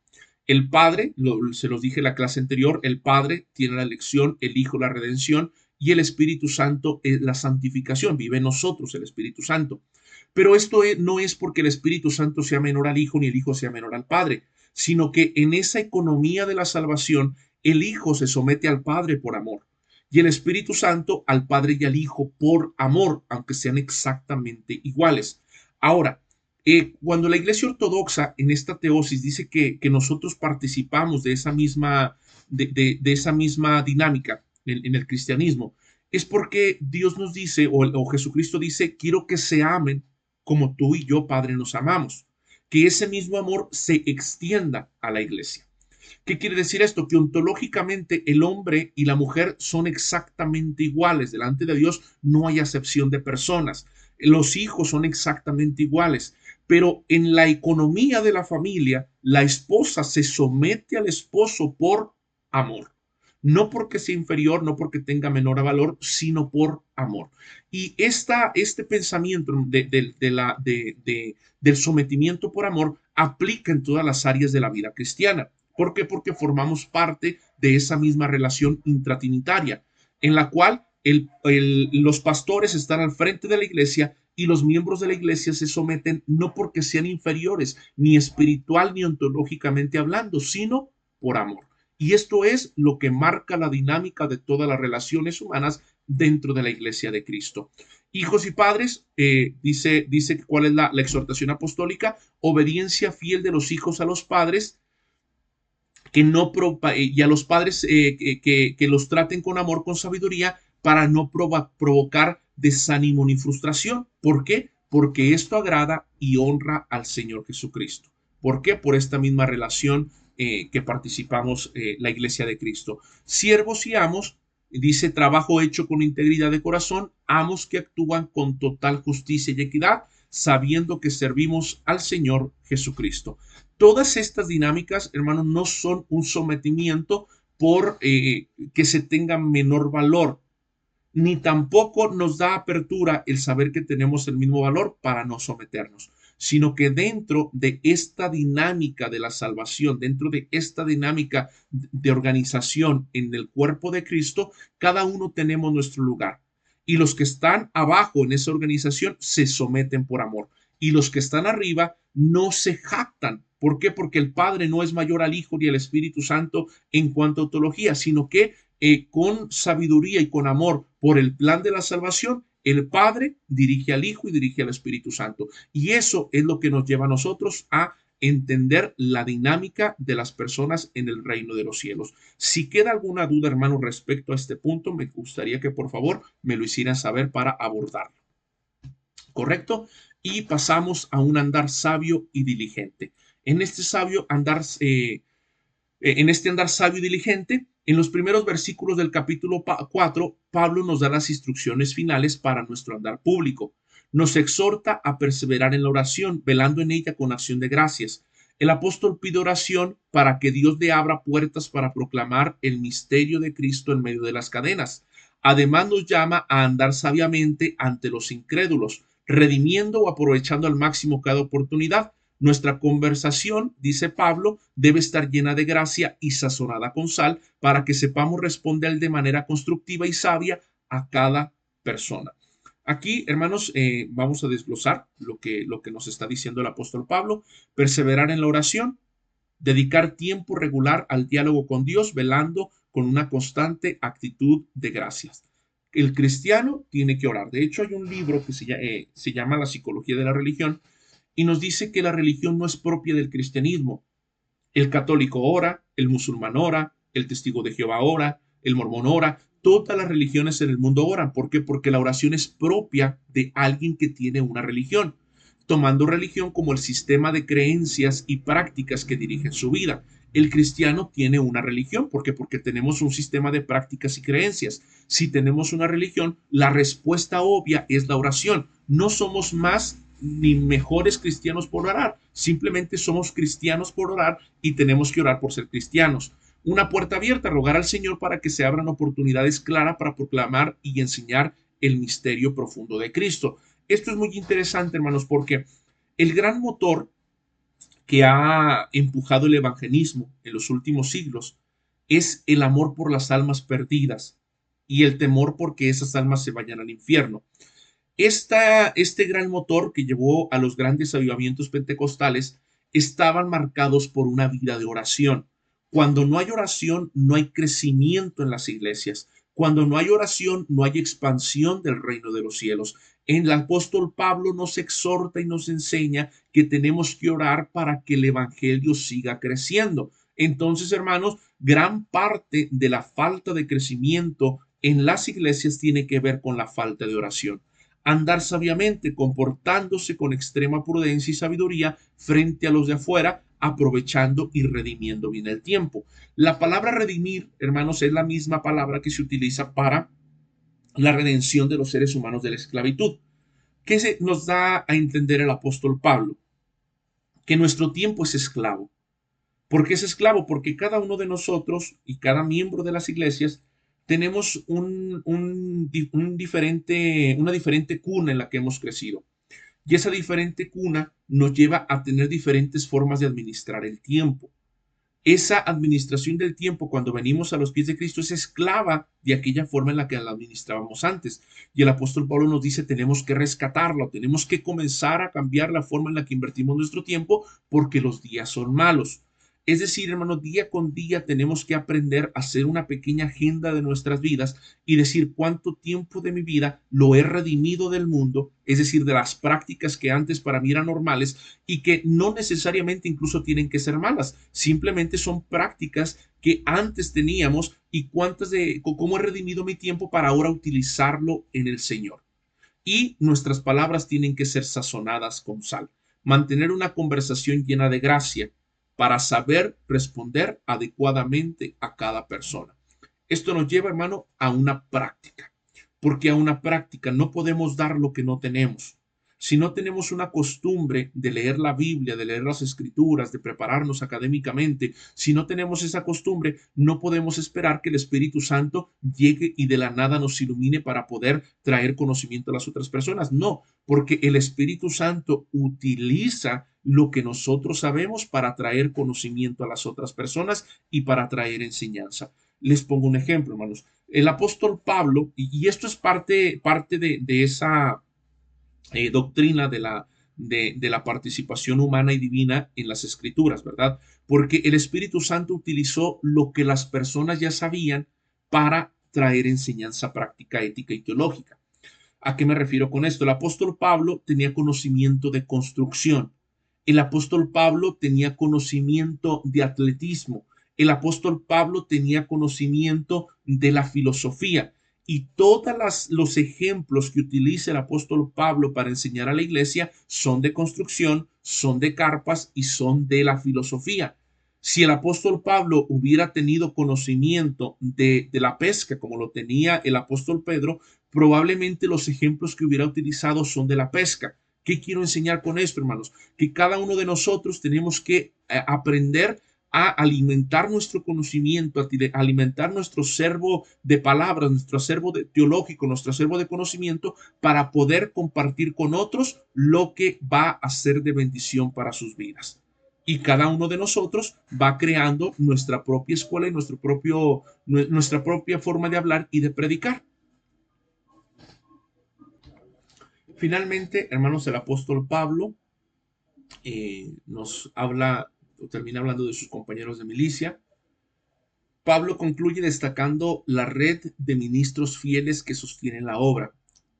El Padre, se los dije en la clase anterior, el Padre tiene la elección, el Hijo la redención y el Espíritu Santo es la santificación. Vive en nosotros el Espíritu Santo. Pero esto no es porque el Espíritu Santo sea menor al Hijo ni el Hijo sea menor al Padre, sino que en esa economía de la salvación, el Hijo se somete al Padre por amor y el Espíritu Santo al Padre y al Hijo por amor, aunque sean exactamente iguales. Ahora, cuando la Iglesia Ortodoxa en esta teosis dice que nosotros participamos de esa misma dinámica en el cristianismo, es porque Dios nos dice, o Jesucristo dice, quiero que se amen como tú y yo, Padre, nos amamos. Que ese mismo amor se extienda a la Iglesia. ¿Qué quiere decir esto? Que ontológicamente el hombre y la mujer son exactamente iguales. Delante de Dios no hay acepción de personas. Los hijos son exactamente iguales. Pero en la economía de la familia, la esposa se somete al esposo por amor. No porque sea inferior, no porque tenga menor valor, sino por amor. Y este pensamiento del sometimiento por amor aplica en todas las áreas de la vida cristiana. ¿Por qué? Porque formamos parte de esa misma relación intratrinitaria, en la cual los pastores están al frente de la iglesia y los miembros de la iglesia se someten no porque sean inferiores, ni espiritual ni ontológicamente hablando, sino por amor. Y esto es lo que marca la dinámica de todas las relaciones humanas dentro de la iglesia de Cristo. Hijos y padres, dice cuál es la exhortación apostólica, obediencia fiel de los hijos a los padres, y a los padres que los traten con amor, con sabiduría, para no provocar desánimo ni frustración. ¿Por qué? Porque esto agrada y honra al Señor Jesucristo. ¿Por qué? Por esta misma relación que participamos la iglesia de Cristo. Siervos y amos, dice trabajo hecho con integridad de corazón, amos que actúan con total justicia y equidad, sabiendo que servimos al Señor Jesucristo. Todas estas dinámicas, hermanos, no son un sometimiento por que se tenga menor valor, ni tampoco nos da apertura el saber que tenemos el mismo valor para no someternos, sino que dentro de esta dinámica de la salvación, dentro de esta dinámica de organización en el cuerpo de Cristo, cada uno tenemos nuestro lugar. Y los que están abajo en esa organización se someten por amor. Y los que están arriba no se jactan. ¿Por qué? Porque el Padre no es mayor al Hijo ni al Espíritu Santo en cuanto a ontología, sino que con sabiduría y con amor por el plan de la salvación, el Padre dirige al Hijo y dirige al Espíritu Santo. Y eso es lo que nos lleva a nosotros a entender la dinámica de las personas en el reino de los cielos. Si queda alguna duda, hermano, respecto a este punto, me gustaría que por favor me lo hicieran saber para abordarlo. ¿Correcto? Y pasamos a un andar sabio y diligente. En este sabio andar en este andar sabio y diligente, en los primeros versículos del capítulo 4, Pablo nos da las instrucciones finales para nuestro andar público. Nos exhorta a perseverar en la oración, velando en ella con acción de gracias. El apóstol pide oración para que Dios le abra puertas para proclamar el misterio de Cristo en medio de las cadenas. Además nos llama a andar sabiamente ante los incrédulos, redimiendo o aprovechando al máximo cada oportunidad. Nuestra conversación, dice Pablo, debe estar llena de gracia y sazonada con sal para que sepamos responder de manera constructiva y sabia a cada persona. Aquí, hermanos, vamos a desglosar lo que nos está diciendo el apóstol Pablo. Perseverar en la oración, dedicar tiempo regular al diálogo con Dios, velando con una constante actitud de gracias. El cristiano tiene que orar. De hecho, hay un libro que se llama La psicología de la religión, y nos dice que la religión no es propia del cristianismo. El católico ora, el musulmán ora, el testigo de Jehová ora, el mormón ora, todas las religiones en el mundo oran. ¿Por qué? Porque la oración es propia de alguien que tiene una religión. tomando religión como el sistema de creencias y prácticas que dirigen su vida. El cristiano tiene una religión. ¿Por qué? Porque tenemos un sistema de prácticas y creencias. Si tenemos una religión, la respuesta obvia es la oración. No somos más ni mejores cristianos por orar. Simplemente somos cristianos por orar y tenemos que orar por ser cristianos. Una puerta abierta, rogar al Señor para que se abran oportunidades claras para proclamar y enseñar el misterio profundo de Cristo. Esto es muy interesante, hermanos, porque el gran motor que ha empujado el evangelismo en los últimos siglos es el amor por las almas perdidas y el temor porque esas almas se vayan al infierno. Este gran motor que llevó a los grandes avivamientos pentecostales estaban marcados por una vida de oración. Cuando no hay oración, no hay crecimiento en las iglesias. Cuando no hay oración, no hay expansión del reino de los cielos. El apóstol Pablo nos exhorta y nos enseña que tenemos que orar para que el evangelio siga creciendo. Entonces, hermanos, gran parte de la falta de crecimiento en las iglesias tiene que ver con la falta de oración. Andar sabiamente, comportándose con extrema prudencia y sabiduría frente a los de afuera, aprovechando y redimiendo bien el tiempo. La palabra redimir, hermanos, es la misma palabra que se utiliza para la redención de los seres humanos de la esclavitud. ¿Qué nos da a entender el apóstol Pablo? Que nuestro tiempo es esclavo. ¿Por qué es esclavo? Porque cada uno de nosotros y cada miembro de las iglesias tenemos una diferente cuna en la que hemos crecido. Y esa diferente cuna nos lleva a tener diferentes formas de administrar el tiempo. Esa administración del tiempo cuando venimos a los pies de Cristo es esclava de aquella forma en la que la administrábamos antes. Y el apóstol Pablo nos dice, tenemos que rescatarlo, tenemos que comenzar a cambiar la forma en la que invertimos nuestro tiempo porque los días son malos. Es decir, hermanos, día con día tenemos que aprender a hacer una pequeña agenda de nuestras vidas y decir cuánto tiempo de mi vida lo he redimido del mundo, es decir, de las prácticas que antes para mí eran normales y que no necesariamente incluso tienen que ser malas, simplemente son prácticas que antes teníamos y cómo he redimido mi tiempo para ahora utilizarlo en el Señor. Y nuestras palabras tienen que ser sazonadas con sal. Mantener una conversación llena de gracia para saber responder adecuadamente a cada persona. Esto nos lleva, hermano, a una práctica, porque a una práctica no podemos dar lo que no tenemos. Si no tenemos una costumbre de leer la Biblia, de leer las Escrituras, de prepararnos académicamente, si no tenemos esa costumbre, no podemos esperar que el Espíritu Santo llegue y de la nada nos ilumine para poder traer conocimiento a las otras personas. No, porque el Espíritu Santo utiliza lo que nosotros sabemos para traer conocimiento a las otras personas y para traer enseñanza. Les pongo un ejemplo, hermanos. El apóstol Pablo, y esto es parte de esa doctrina de la participación humana y divina en las escrituras, ¿verdad? Porque el Espíritu Santo utilizó lo que las personas ya sabían para traer enseñanza práctica, ética y teológica. ¿A qué me refiero con esto? El apóstol Pablo tenía conocimiento de construcción. El apóstol Pablo tenía conocimiento de atletismo. El apóstol Pablo tenía conocimiento de la filosofía. Y todos los ejemplos que utiliza el apóstol Pablo para enseñar a la iglesia son de construcción, son de carpas y son de la filosofía. Si el apóstol Pablo hubiera tenido conocimiento de la pesca como lo tenía el apóstol Pedro, probablemente los ejemplos que hubiera utilizado son de la pesca. ¿Qué quiero enseñar con esto, hermanos? Que cada uno de nosotros tenemos que aprender a alimentar nuestro conocimiento, a alimentar nuestro acervo de palabras, nuestro acervo teológico, nuestro acervo de conocimiento para poder compartir con otros lo que va a ser de bendición para sus vidas. Y cada uno de nosotros va creando nuestra propia escuela y nuestra propia forma de hablar y de predicar. Finalmente, hermanos, el apóstol Pablo nos habla o termina hablando de sus compañeros de milicia. Pablo concluye destacando la red de ministros fieles que sostienen la obra.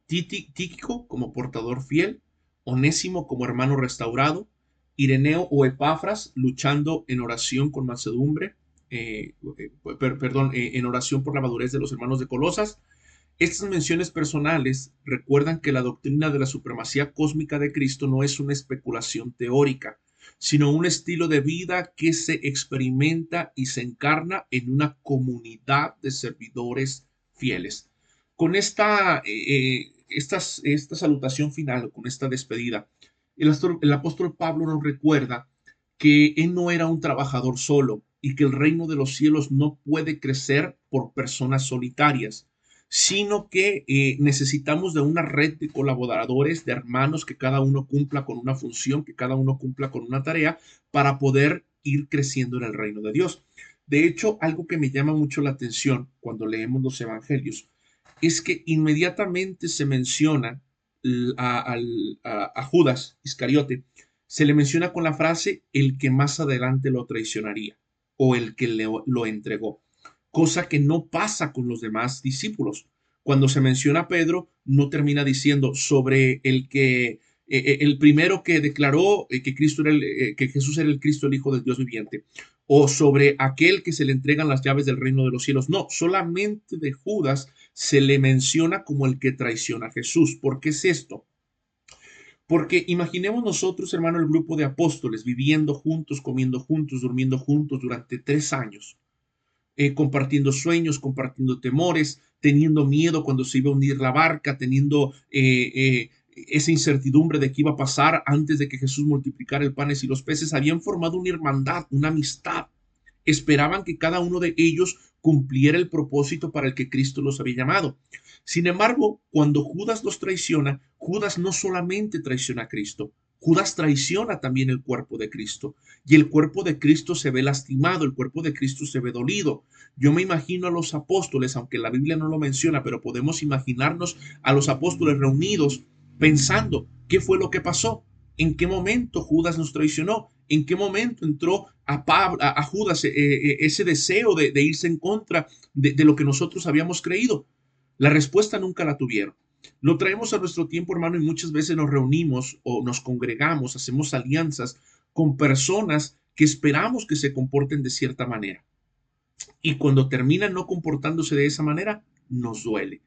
Tíquico como portador fiel, Onésimo como hermano restaurado, Ireneo o Epafras luchando en oración con mansedumbre, en oración por la madurez de los hermanos de Colosas, Estas menciones personales recuerdan que la doctrina de la supremacía cósmica de Cristo no es una especulación teórica, sino un estilo de vida que se experimenta y se encarna en una comunidad de servidores fieles. Con esta salutación final, con esta despedida, el apóstol Pablo nos recuerda que él no era un trabajador solo y que el reino de los cielos no puede crecer por personas solitarias, sino que necesitamos de una red de colaboradores, de hermanos, que cada uno cumpla con una función, que cada uno cumpla con una tarea para poder ir creciendo en el reino de Dios. De hecho, algo que me llama mucho la atención cuando leemos los evangelios es que inmediatamente se menciona a Judas Iscariote, se le menciona con la frase el que más adelante lo traicionaría o el que lo entregó, cosa que no pasa con los demás discípulos. Cuando se menciona a Pedro, no termina diciendo sobre el primero que declaró que Jesús era el Cristo, el Hijo del Dios viviente, o sobre aquel que se le entregan las llaves del reino de los cielos. No, solamente de Judas se le menciona como el que traiciona a Jesús. ¿Por qué es esto? Porque imaginemos nosotros, hermano, el grupo de apóstoles viviendo juntos, comiendo juntos, durmiendo juntos durante 3 años, compartiendo sueños, compartiendo temores, teniendo miedo cuando se iba a hundir la barca, teniendo esa incertidumbre de qué iba a pasar antes de que Jesús multiplicara el panes y los peces. Habían formado una hermandad, una amistad. Esperaban que cada uno de ellos cumpliera el propósito para el que Cristo los había llamado. Sin embargo, cuando Judas los traiciona, Judas no solamente traiciona a Cristo, Judas traiciona también el cuerpo de Cristo. Y el cuerpo de Cristo se ve lastimado, el cuerpo de Cristo se ve dolido. Yo me imagino a los apóstoles, aunque la Biblia no lo menciona, pero podemos imaginarnos a los apóstoles reunidos pensando, ¿qué fue lo que pasó? ¿En qué momento Judas nos traicionó? ¿En qué momento entró a Judas ese deseo de irse en contra de lo que nosotros habíamos creído? La respuesta nunca la tuvieron. Lo traemos a nuestro tiempo, hermano, y muchas veces nos reunimos o nos congregamos, hacemos alianzas con personas que esperamos que se comporten de cierta manera. Y cuando terminan no comportándose de esa manera, nos duele.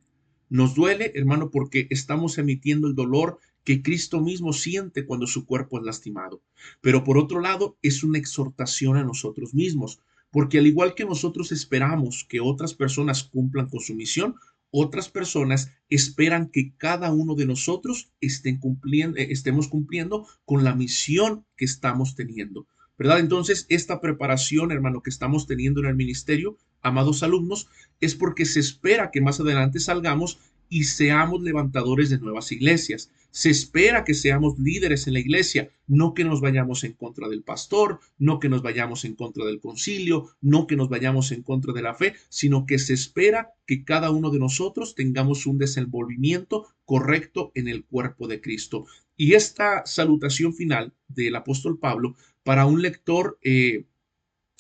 Nos duele, hermano, porque estamos emitiendo el dolor que Cristo mismo siente cuando su cuerpo es lastimado. Pero por otro lado, es una exhortación a nosotros mismos, porque al igual que nosotros esperamos que otras personas cumplan con su misión, otras personas esperan que cada uno de nosotros estemos cumpliendo con la misión que estamos teniendo. ¿Verdad? Entonces, esta preparación, hermano, que estamos teniendo en el ministerio, amados alumnos, es porque se espera que más adelante salgamos y seamos levantadores de nuevas iglesias. Se espera que seamos líderes en la iglesia, no que nos vayamos en contra del pastor, no que nos vayamos en contra del concilio, no que nos vayamos en contra de la fe, sino que se espera que cada uno de nosotros tengamos un desenvolvimiento correcto en el cuerpo de Cristo. Y esta salutación final del apóstol Pablo para un lector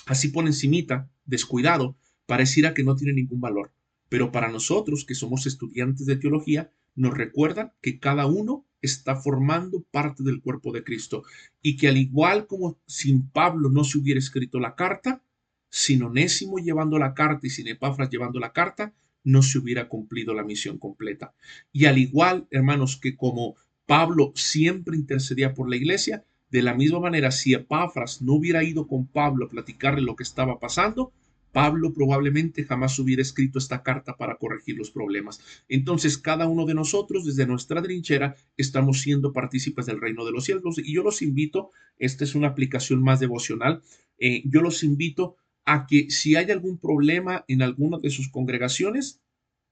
así por encimita, descuidado, pareciera que no tiene ningún valor. Pero para nosotros, que somos estudiantes de teología, nos recuerdan que cada uno está formando parte del cuerpo de Cristo y que al igual como sin Pablo no se hubiera escrito la carta, sin Onésimo llevando la carta y sin Epafras llevando la carta, no se hubiera cumplido la misión completa. Y al igual, hermanos, que como Pablo siempre intercedía por la iglesia, de la misma manera, si Epafras no hubiera ido con Pablo a platicarle lo que estaba pasando, Pablo probablemente jamás hubiera escrito esta carta para corregir los problemas. Entonces, cada uno de nosotros, desde nuestra trinchera, estamos siendo partícipes del reino de los cielos. Y yo los invito, esta es una aplicación más devocional, yo los invito a que si hay algún problema en alguna de sus congregaciones,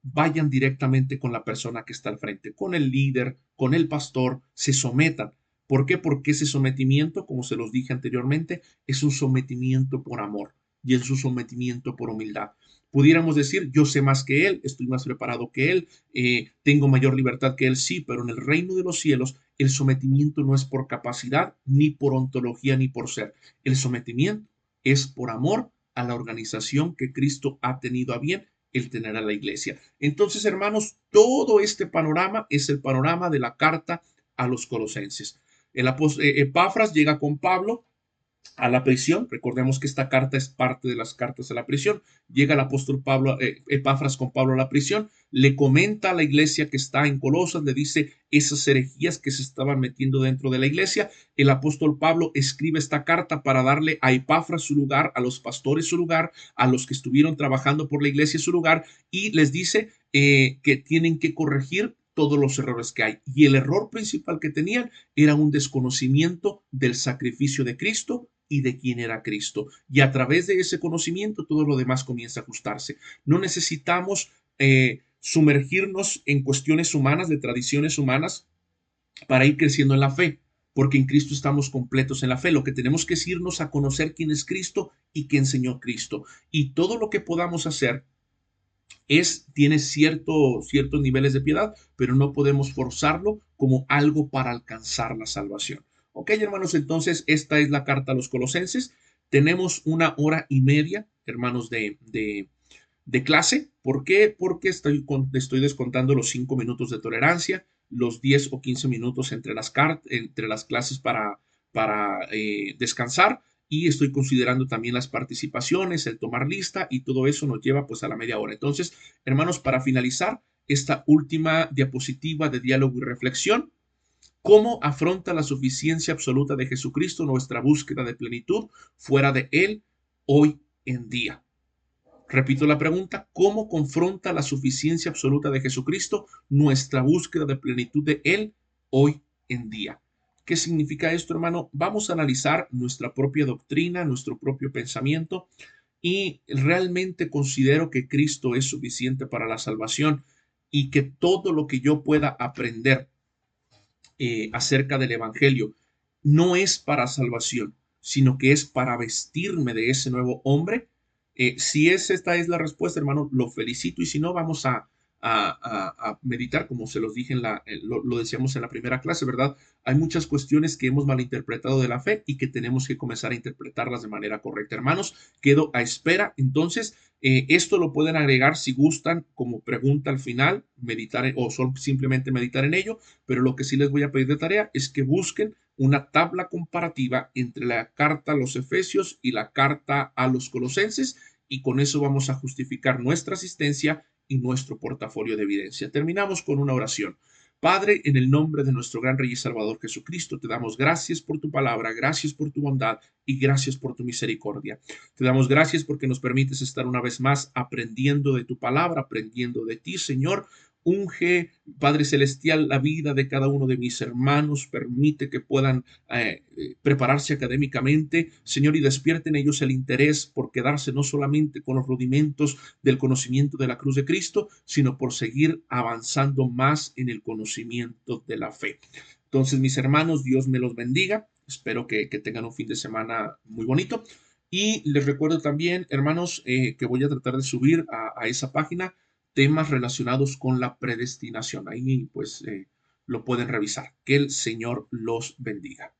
vayan directamente con la persona que está al frente, con el líder, con el pastor, se sometan. ¿Por qué? Porque ese sometimiento, como se los dije anteriormente, es un sometimiento por amor y es un sometimiento por humildad. Pudiéramos decir, yo sé más que él, estoy más preparado que él, tengo mayor libertad que él, sí, pero en el reino de los cielos el sometimiento no es por capacidad, ni por ontología, ni por ser. El sometimiento es por amor a la organización que Cristo ha tenido a bien el tener a la iglesia. Entonces, hermanos, todo este panorama es el panorama de la carta a los colosenses. Epafras llega con Pablo, a la prisión. Recordemos que esta carta es parte de las cartas de la prisión. Llega el apóstol Pablo, Epafras con Pablo a la prisión, le comenta a la iglesia que está en Colosas, le dice esas herejías que se estaban metiendo dentro de la iglesia. El apóstol Pablo escribe esta carta para darle a Epafras su lugar, a los pastores su lugar, a los que estuvieron trabajando por la iglesia su lugar, y les dice que tienen que corregir todos los errores que hay. Y el error principal que tenían era un desconocimiento del sacrificio de Cristo y de quién era Cristo. Y a través de ese conocimiento todo lo demás comienza a ajustarse. No necesitamos sumergirnos en cuestiones humanas, de tradiciones humanas, para ir creciendo en la fe, porque en Cristo estamos completos en la fe. Lo que tenemos que es irnos a conocer quién es Cristo y qué enseñó Cristo. Y todo lo que podamos hacer tiene ciertos niveles de piedad, pero no podemos forzarlo como algo para alcanzar la salvación. Ok, hermanos, entonces esta es la carta a los Colosenses. Tenemos 1 hora y media, hermanos, de clase. ¿Por qué? Porque estoy descontando los 5 minutos de tolerancia, los 10 o 15 minutos entre las clases para descansar, y estoy considerando también las participaciones, el tomar lista, y todo eso nos lleva pues a la media hora. Entonces, hermanos, para finalizar esta última diapositiva de diálogo y reflexión, ¿cómo afronta la suficiencia absoluta de Jesucristo nuestra búsqueda de plenitud fuera de Él hoy en día? Repito la pregunta, ¿cómo confronta la suficiencia absoluta de Jesucristo nuestra búsqueda de plenitud de Él hoy en día? ¿Qué significa esto, hermano? Vamos a analizar nuestra propia doctrina, nuestro propio pensamiento, y realmente considero que Cristo es suficiente para la salvación, y que todo lo que yo pueda aprender acerca del Evangelio no es para salvación, sino que es para vestirme de ese nuevo hombre. Si esta es la respuesta, hermano, lo felicito, y si no, vamos a meditar, como se los dije lo decíamos en la primera clase, ¿verdad? Hay muchas cuestiones que hemos malinterpretado de la fe y que tenemos que comenzar a interpretarlas de manera correcta. Hermanos, quedo a espera. Entonces, esto lo pueden agregar si gustan como pregunta al final, meditar o simplemente meditar en ello, pero lo que sí les voy a pedir de tarea es que busquen una tabla comparativa entre la carta a los Efesios y la carta a los Colosenses, y con eso vamos a justificar nuestra asistencia y nuestro portafolio de evidencia. Terminamos con una oración. Padre, en el nombre de nuestro gran Rey y Salvador Jesucristo, te damos gracias por tu palabra, gracias por tu bondad y gracias por tu misericordia. Te damos gracias porque nos permites estar una vez más aprendiendo de tu palabra, aprendiendo de ti, Señor. Unge, Padre Celestial, la vida de cada uno de mis hermanos, permite que puedan prepararse académicamente, Señor, y despierte en ellos el interés por quedarse no solamente con los rudimentos del conocimiento de la cruz de Cristo, sino por seguir avanzando más en el conocimiento de la fe. Entonces, mis hermanos, Dios me los bendiga. Espero que tengan un fin de semana muy bonito. Y les recuerdo también, hermanos, que voy a tratar de subir a esa página temas relacionados con la predestinación. Ahí pues lo pueden revisar. Que el Señor los bendiga.